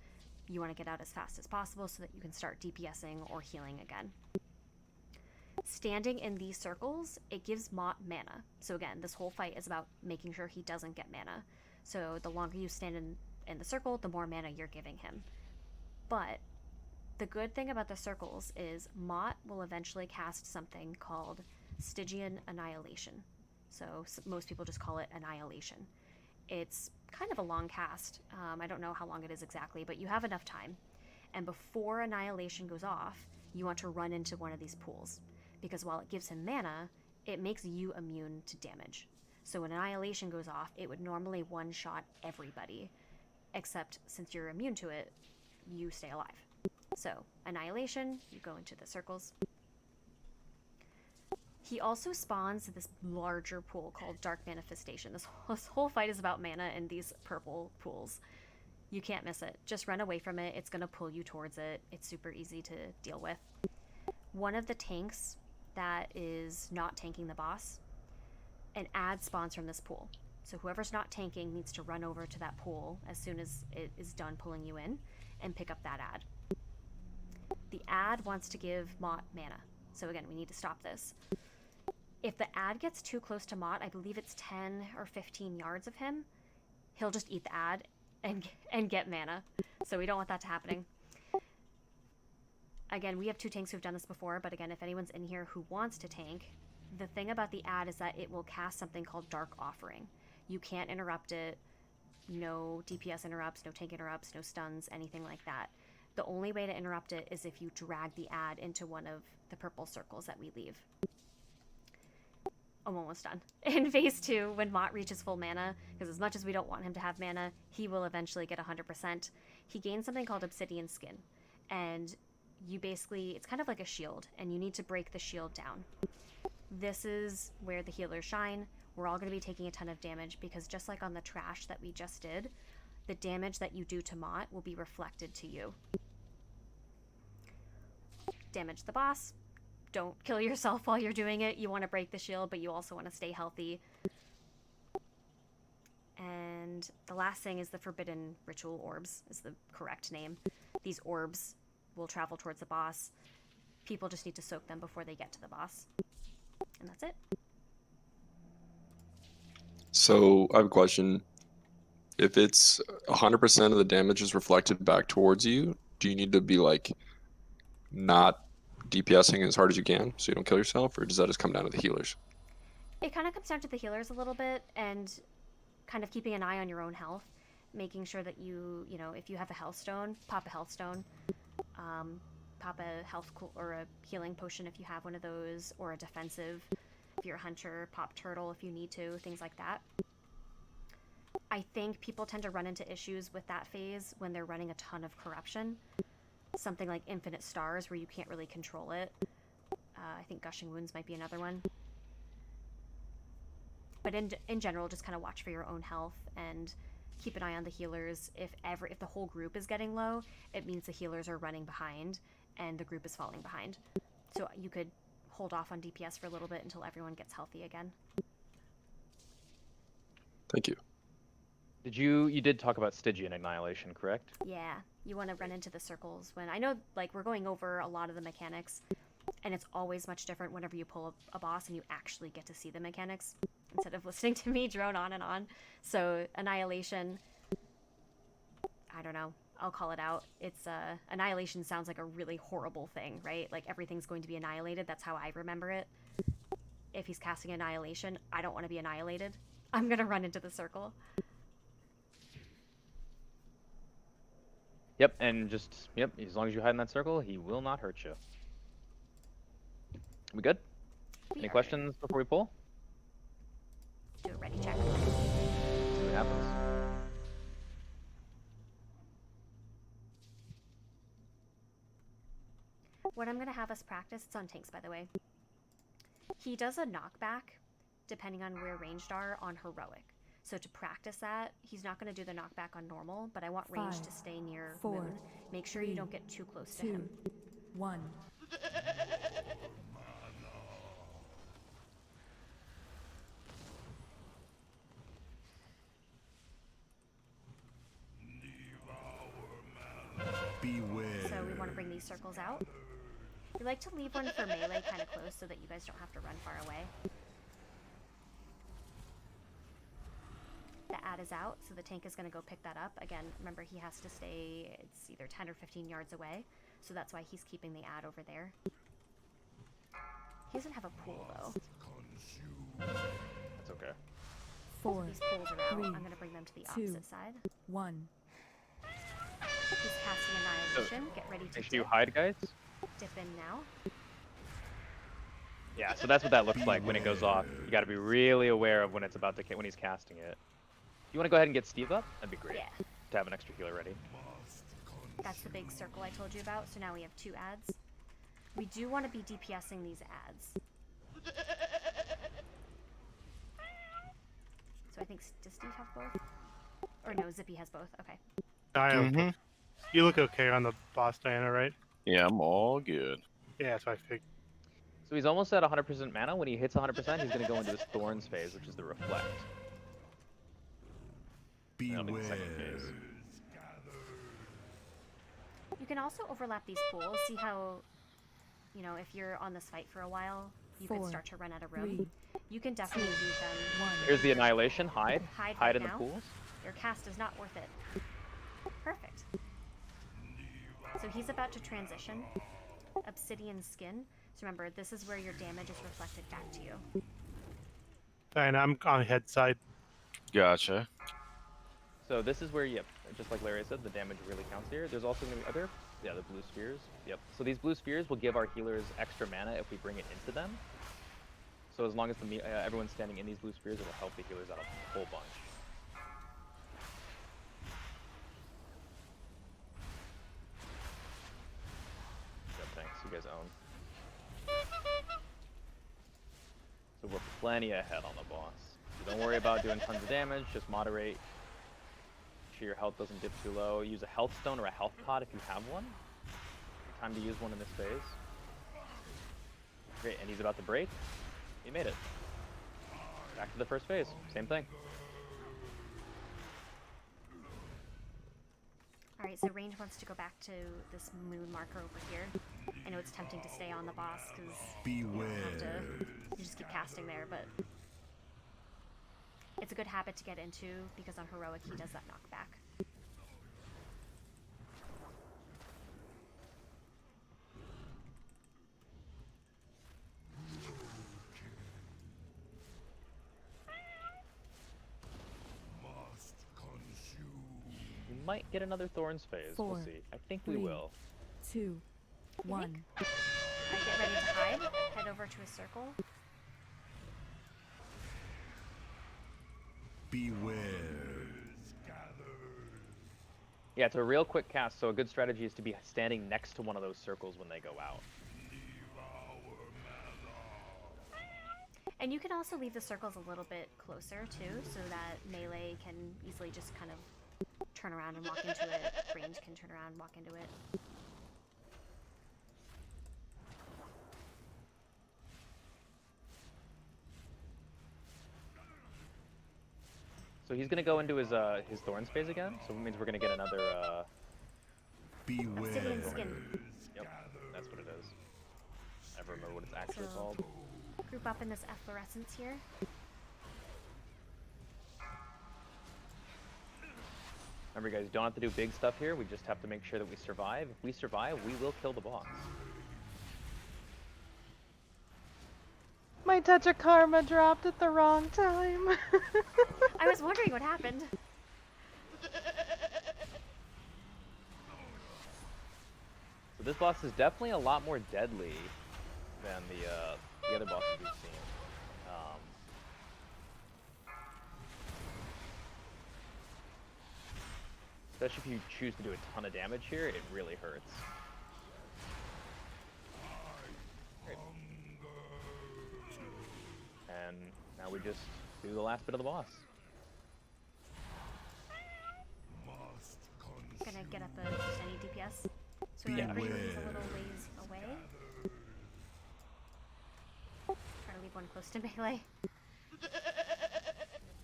you want to get out as fast as possible so that you can start DPSing or healing again. Standing in these circles, it gives Maut mana. So again, this whole fight is about making sure he doesn't get mana. So the longer you stand in the circle, the more mana you're giving him. But the good thing about the circles is Maut will eventually cast something called Stygian Annihilation. So most people just call it Annihilation. It's kind of a long cast. I don't know how long it is exactly, but you have enough time. And before Annihilation goes off, you want to run into one of these pools. Because while it gives him mana, it makes you immune to damage. So when Annihilation goes off, it would normally one-shot everybody. except since you're immune to it, you stay alive. So, Annihilation, you go into the circles. He also spawns this larger pool called Dark Manifestation. This whole fight is about mana in these purple pools. You can't miss it. Just run away from it. It's going to pull you towards it. It's super easy to deal with. One of the tanks that is not tanking the boss, an ad spawns from this pool. So whoever's not tanking needs to run over to that pool as soon as it is done pulling you in and pick up that ad. The ad wants to give Maut mana. So again, we need to stop this. If the ad gets too close to Maut, I believe it's 10 or 15 yards of him, he'll just eat the ad and get mana. So we don't want that to happening. Again, we have 2 tanks who've done this before, but again, if anyone's in here who wants to tank, the thing about the ad is that it will cast something called Dark Offering. You can't interrupt it. No DPS interrupts, no tank interrupts, no stuns, anything like that. The only way to interrupt it is if you drag the ad into one of the purple circles that we leave. I'm almost done. In phase 2, when Maut reaches full mana, because as much as we don't want him to have mana, he will eventually get 100%. He gains something called Obsidian Skin. And you basically, it's kind of like a shield, and you need to break the shield down. This is where the healers shine. We're all going to be taking a ton of damage, because just like on the trash that we just did, the damage that you do to Maut will be reflected to you. Damage the boss. Don't kill yourself while you're doing it. You want to break the shield, but you also want to stay healthy. And the last thing is the Forbidden Ritual Orbs, is the correct name. These orbs will travel towards the boss. People just need to soak them before they get to the boss. And that's it. So I have a question. If it's 100% of the damage is reflected back towards you, do you need to be like not DPSing as hard as you can so you don't kill yourself, or does that just come down to the healers? It kind of comes down to the healers a little bit, and kind of keeping an eye on your own health, making sure that you know, if you have a health stone, pop a health stone, pop a health or a healing potion if you have one of those, or a defensive if you're a hunter, pop turtle if you need to, things like that. I think people tend to run into issues with that phase when they're running a ton of corruption. Something like Infinite Stars where you can't really control it. I think Gushing Wounds might be another one. But in general, just kind of watch for your own health and keep an eye on the healers. If the whole group is getting low, it means the healers are running behind and the group is falling behind. So you could hold off on DPS for a little bit until everyone gets healthy again. Thank you. You did talk about Stygian Annihilation, correct? Yeah, you want to run into the circles when, I know, like, we're going over a lot of the mechanics, and it's always much different whenever you pull a boss and you actually get to see the mechanics, instead of listening to me drone on and on. So, Annihilation, I don't know, I'll call it out. It's, Annihilation sounds like a really horrible thing, right? Like, everything's going to be annihilated, that's how I remember it. If he's casting Annihilation, I don't want to be annihilated. I'm gonna run into the circle. Yep, and just, as long as you hide in that circle, he will not hurt you. We good? Any questions before we pull? Do a ready check. See what happens. What I'm going to have us practice, it's on tanks by the way. He does a knockback, depending on where ranged are, on heroic. So to practice that, he's not going to do the knockback on normal, but I want range to stay near Moon. Make sure you don't get too close to him. 1. Beware. So we want to bring these circles out. We like to leave one for melee kind of close so that you guys don't have to run far away. The ad is out, so the tank is going to go pick that up. Again, remember he has to stay, it's either 10 or 15 yards away, so that's why he's keeping the ad over there. He doesn't have a pool though. That's okay. 4. These pools are out. 3, I'm going to bring them to the opposite side. 1. He's casting Annihilation. Get ready to Make sure you dip. hide, guys. Dip in now. Yeah, so that's what that looks like when it goes off. You got to be really aware of when it's about to when he's casting it. You want to go ahead and get Steve up? That'd be great. Yeah. to have an extra healer ready. That's the big circle I told you about, so now we have 2 ads. We do want to be DPSing these ads. So I think, does Steve have both? Or no, Zippy has both, okay. I have Mm-hmm. You look okay on the boss, Diana, right? Yeah, I'm all good. Yeah, that's what I figured. So he's almost at 100% mana. When he hits 100%, he's going to go into his Thorns phase, which is the Reflect. That'll be the second phase. You can also overlap these pools. See how, you know, if you're on this fight for a while, you can 4, start to run out of room. 3, You can definitely use them. 1. Here's the Annihilation. Hide. Hide Hide right in now. the pools. Your cast is not worth it. Perfect. So he's about to transition. Obsidian Skin. So remember, this is where your damage is reflected back to you. Diana, I'm on head side. Gotcha. So this is where, yep, just like Larry said, the damage really counts here. There's also going to be other, yeah, the blue spheres. Yep. So these blue spheres will give our healers extra mana if we bring it into them. So as long as everyone's standing in these blue spheres, it will help the healers out a whole bunch. Yep, thanks. You guys own. So we're plenty ahead on the boss. So don't worry about doing tons of damage, just moderate. Make sure your health doesn't dip too low. Use a health stone or a health pot if you have one. Time to use one in this phase. Great, and he's about to break. He made it. Back to the first phase. Same thing. Alright, so range wants to go back to this moon marker over here. I know it's tempting to stay on the boss because you just keep casting there, but it's a good habit to get into because on heroic he does that knockback. We might get another Thorns phase. 4, We'll see. I think we 3, will. 2, 1. Alright, get ready to hide. Head over to a circle. Beware. Yeah, it's a real quick cast, so a good strategy is to be standing next to one of those circles when they go out. And you can also leave the circles a little bit closer too, so that melee can easily just kind of turn around and walk into it. Range can turn around and walk into it. So he's gonna go into his Thorns phase again, so it means we're gonna get another Obsidian Skin. Yep, that's what it is. I never remember what it's actually So- called. Group up in this efflorescence here. Remember guys, don't have to do big stuff here, we just have to make sure that we survive. If we survive, we will kill the boss. My touch of karma dropped at the wrong time. I was wondering what happened. So this boss is definitely a lot more deadly than the other bosses we've seen. Especially if you choose to do a ton of damage here, it really hurts. Great. And now we just do the last bit of the boss. Gonna get up a any DPS. So we're gonna bring these a little ways away. Try to leave one close to melee.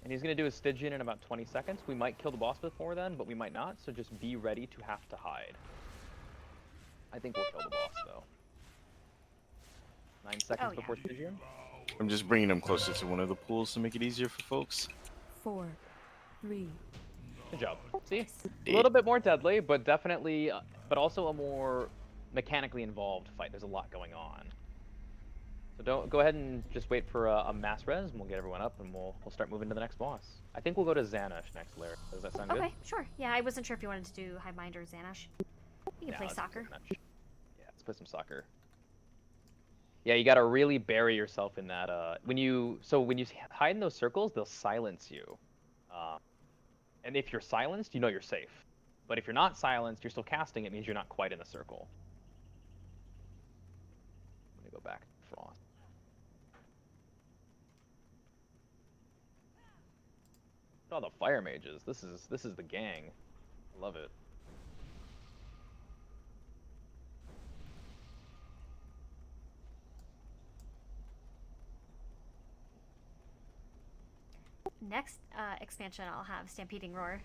And he's going to do a Stygian in about 20 seconds. We might kill the boss before then, but we might not, so just be ready to have to hide. I think we'll kill the boss, though. 9 seconds before Stygian. I'm just bringing them closer to one of the pools to make it easier for folks. 4, 3. Good job. See? A little bit more deadly, but definitely, but also a more mechanically involved fight. There's a lot going on. So don't go ahead and just wait for a mass res, and we'll get everyone up, and we'll start moving to the next boss. I think we'll go to Xanesh next, Larry. Does that sound good? Okay, sure. Yeah, I wasn't sure if you wanted to do Hive Mind or Xanesh. You can play let's do soccer. Xanesh. Yeah, let's play some soccer. Yeah, you gotta really bury yourself in that. When you hide in those circles, they'll silence you. And if you're silenced, you know you're safe. But if you're not silenced, you're still casting, it means you're not quite in the circle. Let me go back to Frost. Oh, the fire mages. This is the gang. I love it. Next expansion, I'll have Stampeding Roar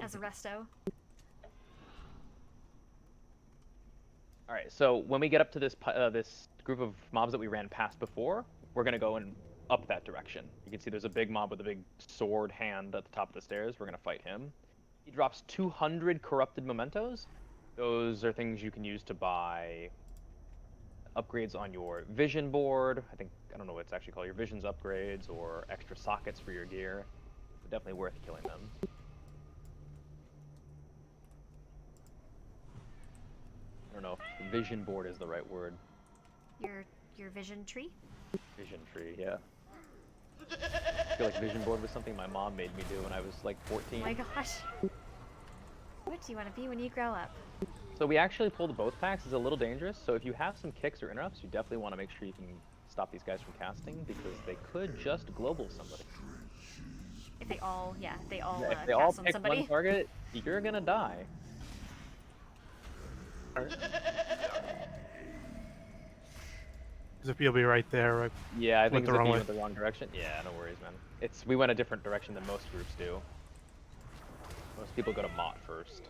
as a resto. All right, so when we get up to this this group of mobs that we ran past before, we're gonna go and up that direction. You can see there's a big mob with a big sword hand at the top of the stairs. We're gonna fight him. He drops 200 corrupted mementos. Those are things you can use to buy upgrades on your vision board. I don't know what it's actually called, your visions upgrades or extra sockets for your gear. But definitely worth killing them. I don't know if vision board is the right word. Your vision tree? Vision tree, yeah. I feel like vision board was something my mom made me do when I was like 14. Oh my gosh. What do you want to be when you grow up? So we actually pulled both packs. It's a little dangerous. So if you have some kicks or interrupts, you definitely want to make sure you can stop these guys from casting because they could just global somebody. If they all, if they cast all on pick somebody. one target, you're gonna die. Because if you'll be right there, right? Yeah, I think the Zippy wrong way. went the wrong direction. Yeah, no worries, man. We went a different direction than most groups do. Most people go to Maut first.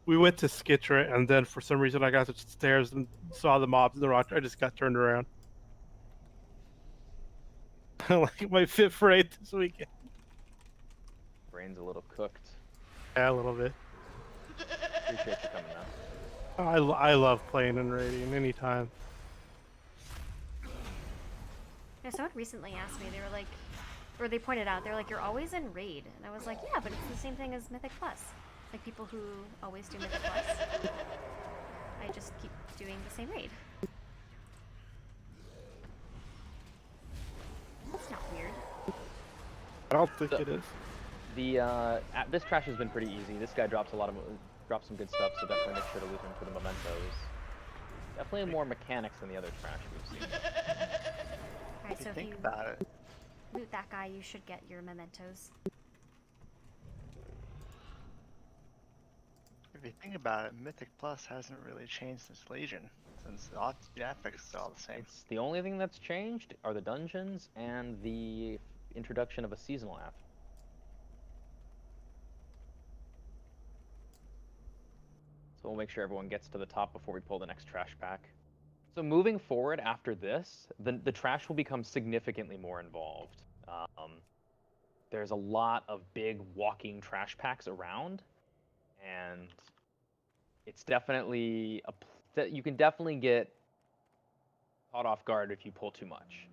We went to Skitra, and then for some reason I got to the stairs and saw the mobs in the rock. I just got turned around. Like my 5th raid this weekend. Brain's a little cooked. Yeah, a little bit. Appreciate you coming out. I love playing and raiding anytime. Yeah, someone recently asked me, they were like, or they pointed out, they're like, you're always in raid. And I was like, yeah, but it's the same thing as Mythic Plus. Like people who always do Mythic Plus. I just keep doing the same raid. That's not weird. I don't think it is. This trash has been pretty easy. This guy drops some good stuff, so definitely make sure to loot him for the mementos. Definitely more mechanics than the other trash we've seen. Alright, so if you about it. loot that guy, you should get your mementos. If you think about it, Mythic Plus hasn't really changed since Legion, since the graphics are all the same. It's the only thing that's changed are the dungeons and the introduction of a seasonal app. So we'll make sure everyone gets to the top before we pull the next trash pack. So moving forward after this, the trash will become significantly more involved. There's a lot of big walking trash packs around, and it's definitely you can definitely get caught off guard if you pull too much.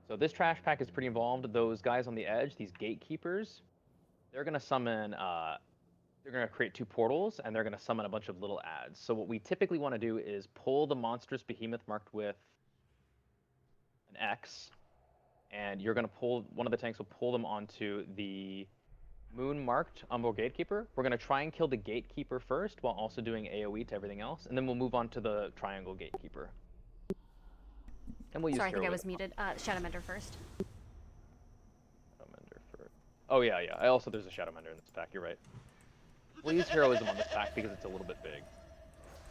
So this trash pack is pretty involved. Those guys on the edge, these gatekeepers, they're gonna summon. They're gonna create 2 portals, and they're gonna summon a bunch of little ads. So what we typically want to do is pull the monstrous behemoth marked with an X, and you're gonna pull one of the tanks will pull them onto the moon marked Umbral Gatekeeper. We're gonna try and kill the Gatekeeper first, while also doing AOE to everything else, and then we'll move on to the Triangle Gatekeeper. And we'll use Sorry, I think I Hero was with- muted. Shadowmender first. Shadowmender first. Oh yeah. There's a Shadowmender in this pack. You're right. We'll use Heroism on this pack because it's a little bit big.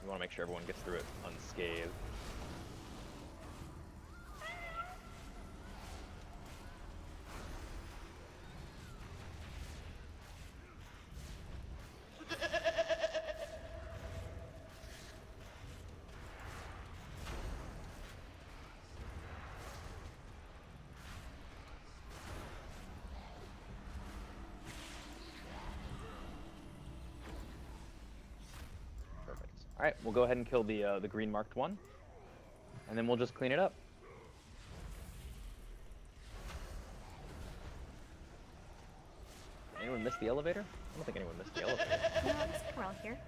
We want to make sure everyone gets through it unscathed. All right, we'll go ahead and kill the green marked one, and then we'll just clean it up. Anyone miss the elevator? I don't think anyone missed the elevator. No, I'm just we're all here.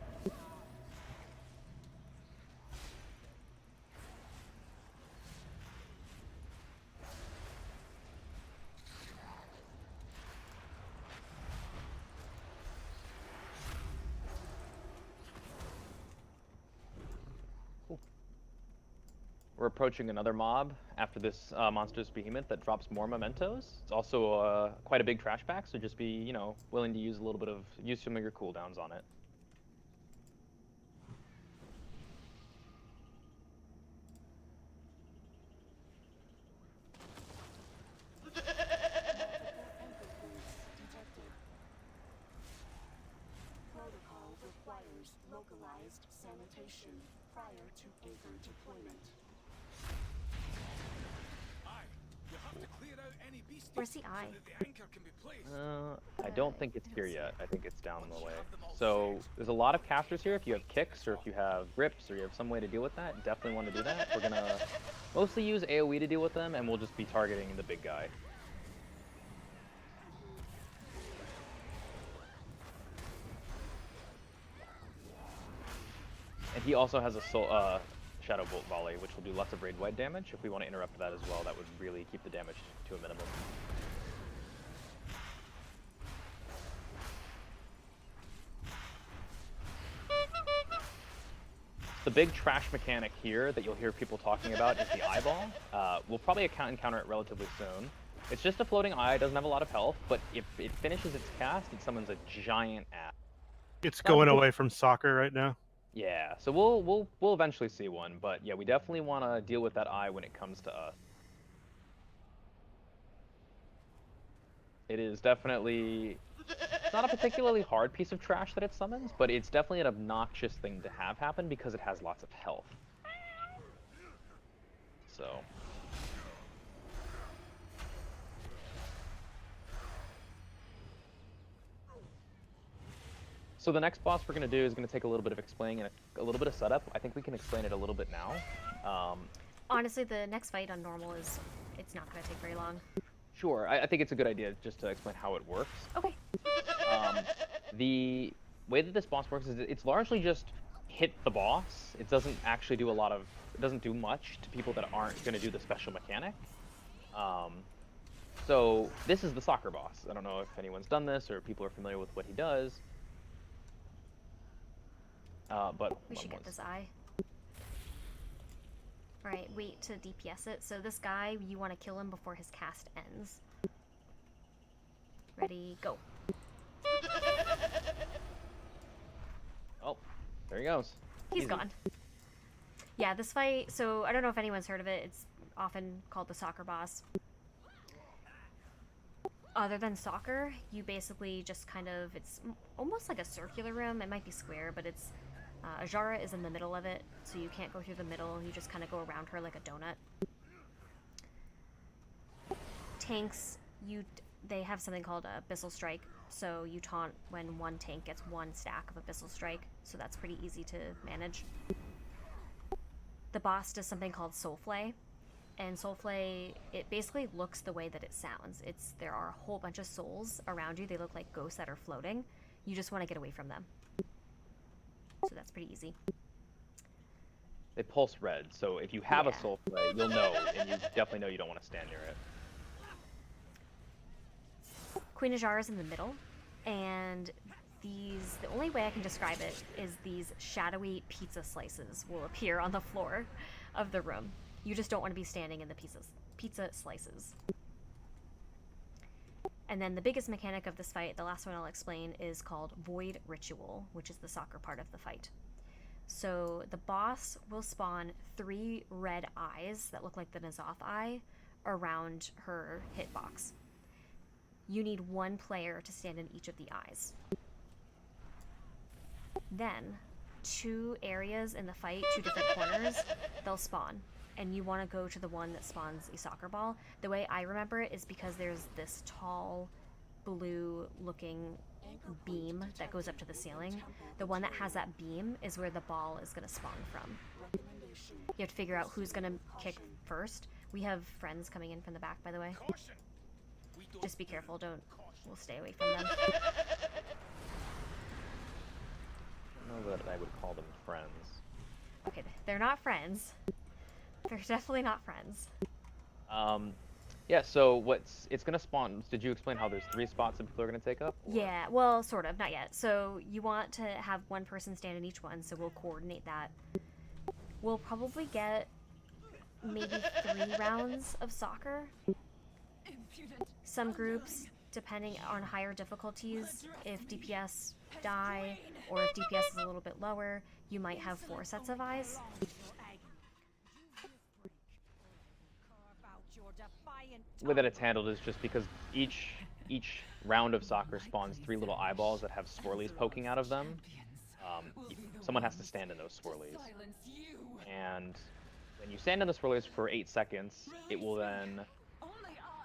we're approaching another mob after this monstrous behemoth that drops more mementos. It's also quite a big trash pack, so just be, you know, willing to use some of your cooldowns on it. Protocol requires localized sanitation prior to anchor deployment. Where's the eye? I don't think it's here yet. I think it's down the way. So there's a lot of casters here. If you have kicks or if you have grips or you have some way to deal with that, definitely want to do that. We're gonna mostly use AoE to deal with them, and we'll just be targeting the big guy. And he also has a Shadow Bolt Volley, which will do lots of raid-wide damage. If we want to interrupt that as well, that would really keep the damage to a minimum. The big trash mechanic here that you'll hear people talking about is the eyeball. We'll probably encounter it relatively soon. It's just a floating eye, doesn't have a lot of health, but if it finishes its cast, it summons a giant ass. It's going away from soccer right now. Yeah, so we'll eventually see one, but yeah, we definitely want to deal with that eye when it comes to us. It is definitely, it's not a particularly hard piece of trash that it summons, but it's definitely an obnoxious thing to have happen because it has lots of health. So. So the next boss we're going to do is going to take a little bit of explaining and a little bit of setup. I think we can explain it a little bit now. Honestly, the next fight on normal it's not going to take very long. Sure, I think it's a good idea just to explain how it works. Okay. The way that this boss works is it's largely just hit the boss. It doesn't actually do it doesn't do much to people that aren't going to do the special mechanic. So this is the soccer boss. I don't know if anyone's done this or if people are familiar with what he does. But we should get this eye. Alright, wait to DPS it. So this guy, you want to kill him before his cast ends. Ready, go. Oh, there he goes. He's Easy. gone. Yeah, this fight, so I don't know if anyone's heard of it. It's often called the soccer boss. Other than soccer, you basically just it's almost like a circular room. It might be square, but it's Azara is in the middle of it, so you can't go through the middle. You just kind of go around her like a donut. Tanks, they have something called Abyssal Strike, so you taunt when one tank gets one stack of Abyssal Strike, so that's pretty easy to manage. The boss does something called Soulflay, and Soulflay, it basically looks the way that it sounds. There are a whole bunch of souls around you. They look like ghosts that are floating. You just want to get away from them. So that's pretty easy. They pulse red, so if you have a soul play, you'll know, and you definitely know you don't want to stand near it. Queen Azara is in the middle, and the only way I can describe it is these shadowy pizza slices will appear on the floor of the room. You just don't want to be standing in the pizza slices. And then the biggest mechanic of this fight, the last one I'll explain, is called Void Ritual, which is the soccer part of the fight. So the boss will spawn 3 red eyes that look like the Ny'alotha eye around her hitbox. You need 1 player to stand in each of the eyes. Then, 2 areas in the fight, 2 different corners, they'll spawn. And you want to go to the one that spawns a soccer ball. The way I remember it is because there's this tall, blue-looking beam that goes up to the ceiling. The one that has that beam is where the ball is going to spawn from. You have to figure out who's going to kick first. We have friends coming in from the back, by the way. Just be careful, we'll stay away from them. I don't know that I would call them friends. Okay, they're not friends. They're definitely not friends. Yeah, so it's gonna spawn. Did you explain how there's 3 spots that people are gonna take up? Or? Yeah, well, sort of, not yet. So you want to have 1 person stand in each one, so we'll coordinate that. We'll probably get maybe 3 rounds of soccer. Some groups, depending on higher difficulties, if DPS die or if DPS is a little bit lower, you might have 4 sets of eyes. The way that it's handled is just because each round of soccer spawns 3 little eyeballs that have swirlies poking out of them. Someone has to stand in those swirlies. And when you stand in the swirlies for 8 seconds, it will then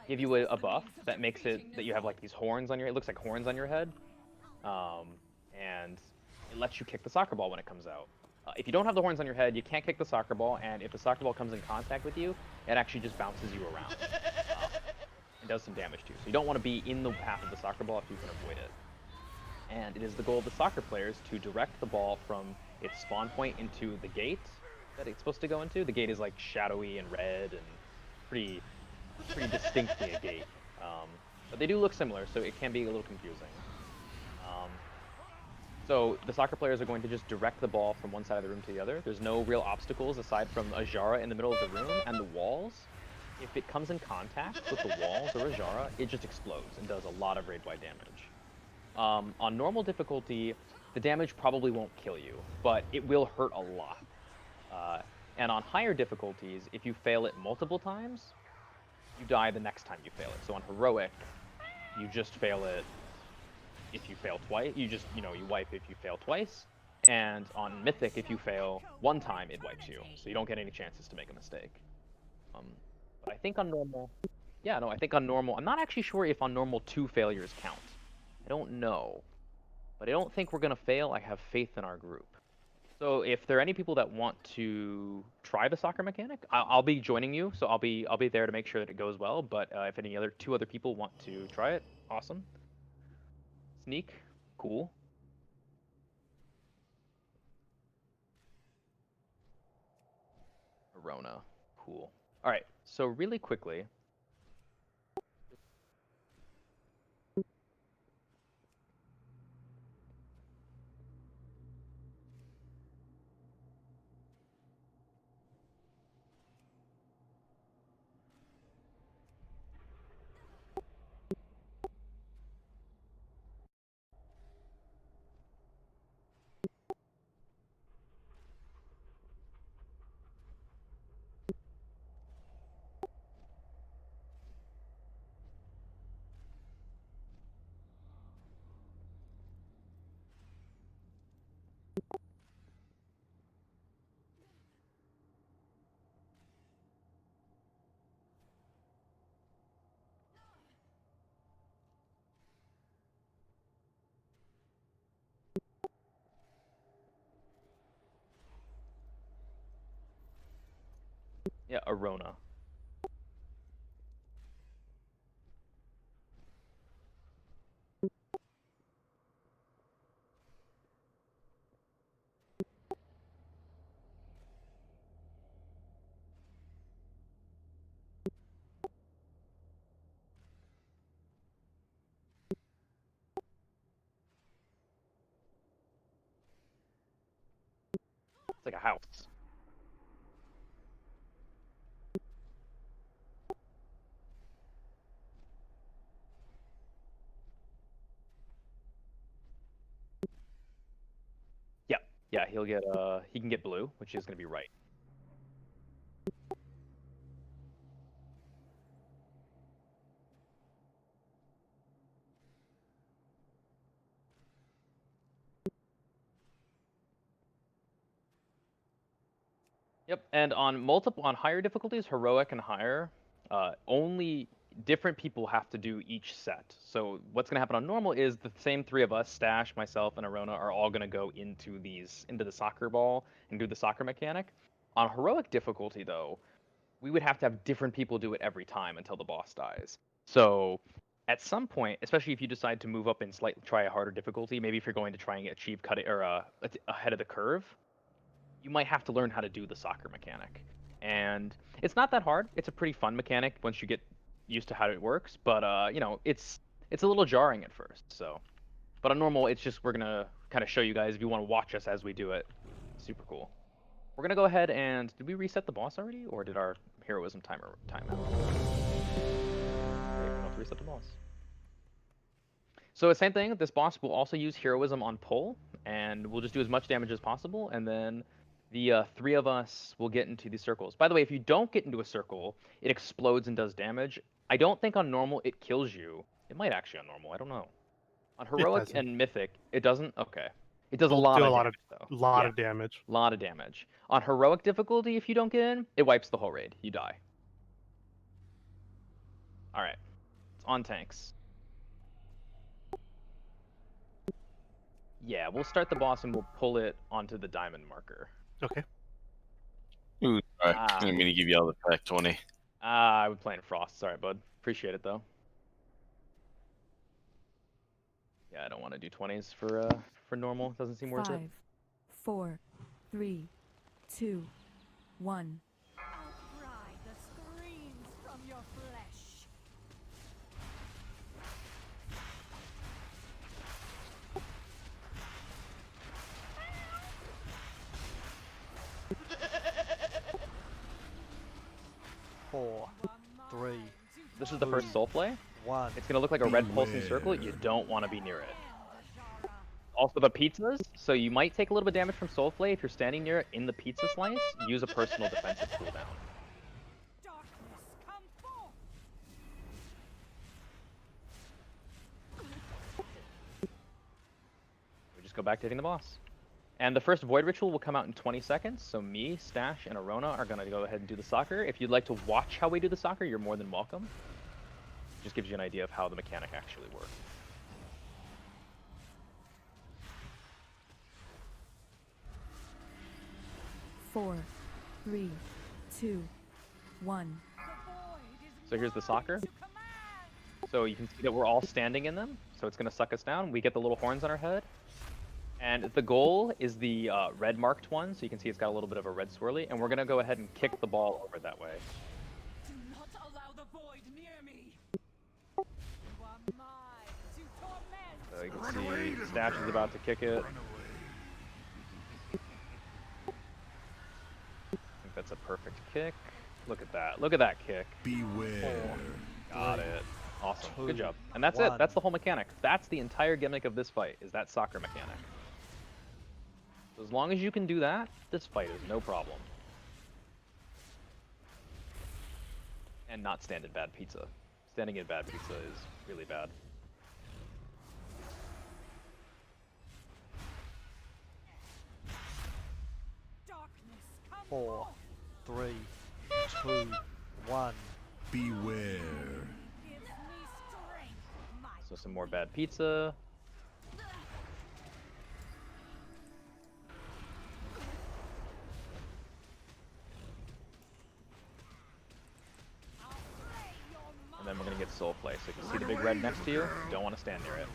give you a buff that makes it that you have like these horns on your. It looks like horns on your head, and it lets you kick the soccer ball when it comes out. If you don't have the horns on your head, you can't kick the soccer ball, and if the soccer ball comes in contact with you, it actually just bounces you around. It does some damage to you. So you don't want to be in the path of the soccer ball if you can avoid it. And it is the goal of the soccer players to direct the ball from its spawn point into the gate that it's supposed to go into. The gate is like shadowy and red and pretty distinctly a gate. But they do look similar, so it can be a little confusing. So the soccer players are going to just direct the ball from one side of the room to the other. There's no real obstacles aside from a Jara in the middle of the room and the walls. If it comes in contact with the walls or a Jara, it just explodes and does a lot of raid-wide damage. On normal difficulty, the damage probably won't kill you, but it will hurt a lot. And on higher difficulties, if you fail it multiple times, you die the next time you fail it. So on heroic, you just fail it if you fail twice. You wipe if you fail twice. And on mythic, if you fail 1 time, it wipes you. So you don't get any chances to make a mistake. But I think on normal, I think on normal, I'm not actually sure if on normal 2 failures count. I don't know. But I don't think we're going to fail. I have faith in our group. So if there are any people that want to try the soccer mechanic, I'll be joining you, so I'll be there to make sure that it goes well. But if any other 2 other people want to try it, awesome. Sneak, cool. Verona, cool. All right, so really quickly. Yeah, Arona. It's like a house. Yeah, he can get blue, which is going to be right. Yep, and on higher difficulties, heroic and higher, only different people have to do each set. So what's going to happen on normal is the same 3 of us, Stash, myself, and Arona, are all going to go into the soccer ball and do the soccer mechanic. On heroic difficulty, though, we would have to have different people do it every time until the boss dies. So at some point, especially if you decide to move up and try a harder difficulty, maybe if you're going to try and achieve ahead of the curve, you might have to learn how to do the soccer mechanic. And it's not that hard. It's a pretty fun mechanic once you get used to how it works, but it's a little jarring at first. So, but on normal, it's just we're gonna kind of show you guys if you want to watch us as we do it. Super cool. We're gonna go ahead and did we reset the boss already, or did our heroism timer time out? Okay, we don't have to reset the boss. So the same thing. This boss will also use heroism on pull, and we'll just do as much damage as possible, and then the 3 of us will get into the circles. By the way, if you don't get into a circle, it explodes and does damage. I don't think on normal it kills you. It might actually on normal. I don't know. On heroic doesn't. and mythic, it doesn't. Okay. It does a It'll lot do of a lot damage, of though. lot Yeah. of damage. Lot of damage. On heroic difficulty, if you don't get in, it wipes the whole raid. You die. Alright. It's on tanks. Yeah, we'll start the boss and we'll pull it onto the diamond marker. Okay. Ooh, alright. Ah. I didn't mean to give you all the pack 20. I was playing Frost. Sorry, bud. Appreciate it, though. Yeah, I don't want to do 20s for normal. Doesn't seem worth it. 5, 4, 3, 2, 1. Outcry the screams from your flesh. Four, 3. This is the first soul play. 1. It's going to look like a red pulsing circle. You don't want to be near it. Also, the pizzas, so you might take a little bit of damage from Soulflay if you're standing near it in the pizza slice. Use a personal defensive cooldown. We just go back to hitting the boss. And the first Void Ritual will come out in 20 seconds, so me, Stash, and Arona are going to go ahead and do the soccer. If you'd like to watch how we do the soccer, you're more than welcome. Just gives you an idea of how the mechanic actually works. Four, 3, 2, 1. So here's the soccer. So you can see that we're all standing in them, so it's going to suck us down. We get the little horns on our head. And the goal is the red marked one, so you can see it's got a little bit of a red swirly, and we're going to go ahead and kick the ball over that way. Do not allow the void near me. You are mine to torment. So you can see Stash is about to kick it. I think that's a perfect kick. Look at that. Look at that kick. Beware. Got it. Awesome. Good job. And that's it. That's the whole mechanic. That's the entire gimmick of this fight, is that soccer mechanic. So as long as you can do that, this fight is no problem. And not stand in bad pizza. Standing in bad pizza is really bad. Four, 3, 2, 1. Beware. So some more bad pizza. And then we're gonna get soul play. So you can see the big red next to you. You don't want to stand near it.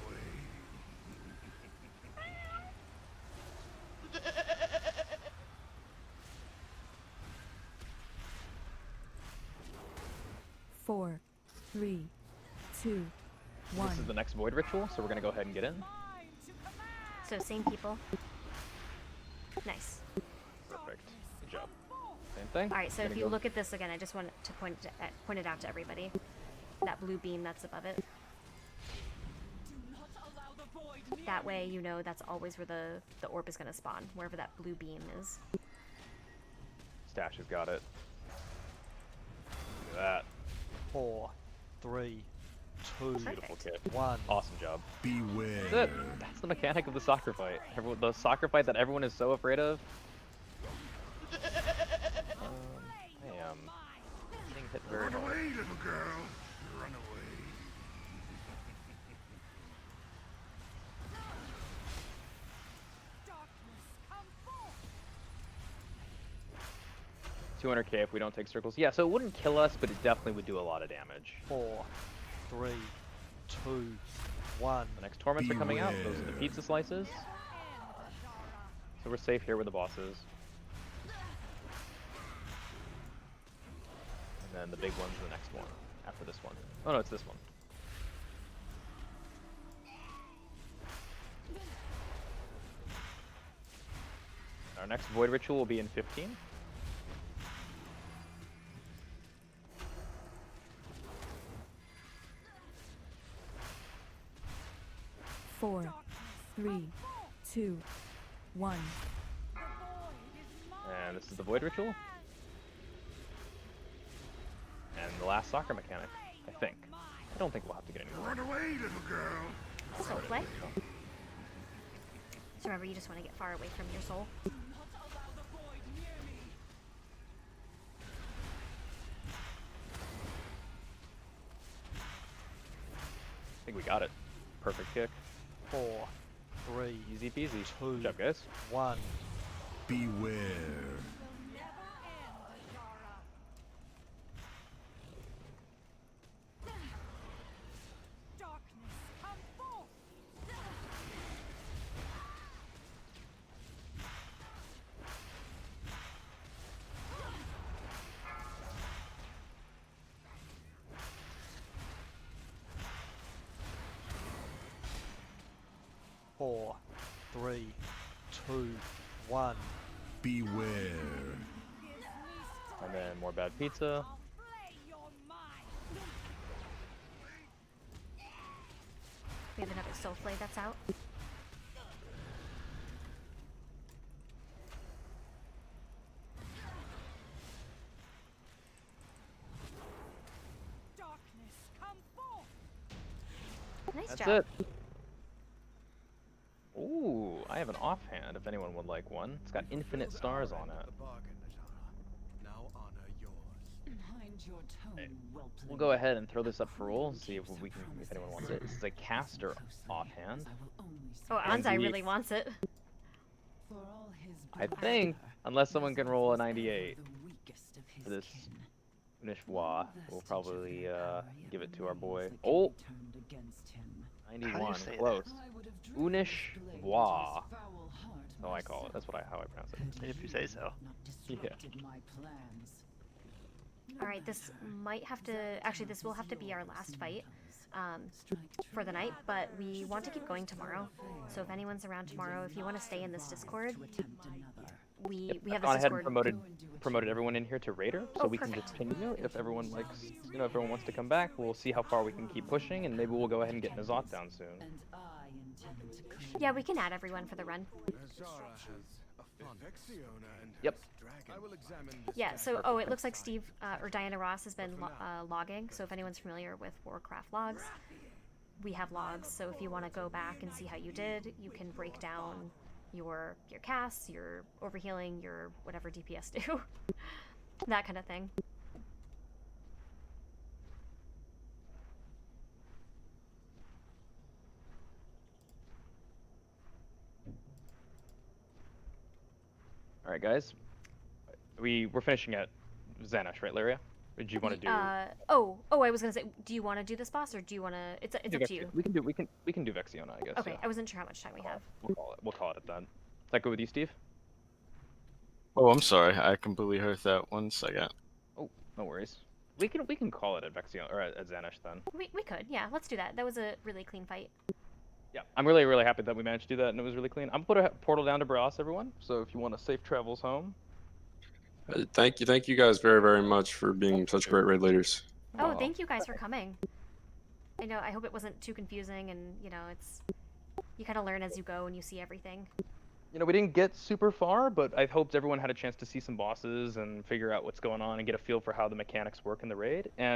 Four, 3, 2, 1. This is the next void ritual, so we're gonna go ahead and get in. So same people. Nice. Perfect. Good job. Same thing. All right. So Gonna if you go- look at this again, I just want to point it out to everybody. That blue beam that's above it. That way, you know that's always where the orb is gonna spawn, wherever that blue beam is. Stash has got it. Look at that. 4, 3, 2, Beautiful kick. 1. Awesome job. Beware. That's it. That's the mechanic of the soccer fight. The soccer fight that everyone is so afraid of. I am getting hit very hard. Little girl. Run away. 200k if we don't take circles. Yeah, so it wouldn't kill us, but it definitely would do a lot of damage. 4, 3, 2, 1. The next torments are coming out. Those are the pizza slices. So we're safe here with the bosses. And then the big one's the next one, after this one. Oh no, it's this one. Our next Void Ritual will be in 15. Four, three, two, one. And this is the Void Ritual. And the last soccer mechanic, I think. I don't think we'll have to get any more. Run away, little girl. Soul play. So remember, you just want to get far away from your soul. I think we got it. Perfect kick. 4, 3, Easy peasy. 2, Good job, guys. 1. Beware. Four, 3, 2, 1. Beware. And then more bad pizza. We have another soul play that's out. Nice That's job. it. Ooh, I have an offhand if anyone would like one. It's got infinite stars on it. We'll go ahead and throw this up for roll and see if we can, if anyone wants it. This is a caster offhand. Oh, Anzai really wants it. I think, unless someone can roll a 98 for this Nishwa, we'll probably give it to our boy. Oh! 91, close. Unish Wa. Oh, I call it. That's how I pronounce it. If you say so. Yeah. Alright, this might have to... Actually, this will have to be our last fight for the night, but we want to keep going tomorrow. So if anyone's around tomorrow, if you want to stay in this Discord, we have this Gone ahead Discord... and promoted everyone in here to Raider, so we can just continue. If everyone likes, if everyone wants to come back, we'll see how far we can keep pushing, and maybe we'll go ahead and get Ny'alotha down soon. Yeah, we can add everyone for the run. Yep. Yeah, so, oh, it looks like Steve, or Diana Ross has been logging, so if anyone's familiar with Warcraft logs, we have logs, so if you want to go back and see how you did, you can break down your casts, your overhealing, your whatever DPS do. That kind of thing. Alright, guys. We're finishing at Xanesh, right, Lyria? Or do you want to do? Oh, I was gonna say, do you want to do this boss, or do you want to? It's up to you. We can do Vexiona, I guess. Okay, yeah. I wasn't sure how much time we have. We'll call it then. Is that good with you, Steve? Oh, I'm sorry. I completely heard that. 1 second. Oh, no worries. We can call it at Vexiona or at Xanesh then. We could, yeah. Let's do that. That was a really clean fight. Yeah, I'm really happy that we managed to do that and it was really clean. I'm gonna put a portal down to Brass, everyone. So if you want safe travels home. Thank you guys very much for being such great raid leaders. Oh, thank you guys for coming. I hope it wasn't too confusing, and it's you kind of learn as you go and you see everything. We didn't get super far, but I hoped everyone had a chance to see some bosses and figure out what's going on and get a feel for how the mechanics work in the raid. And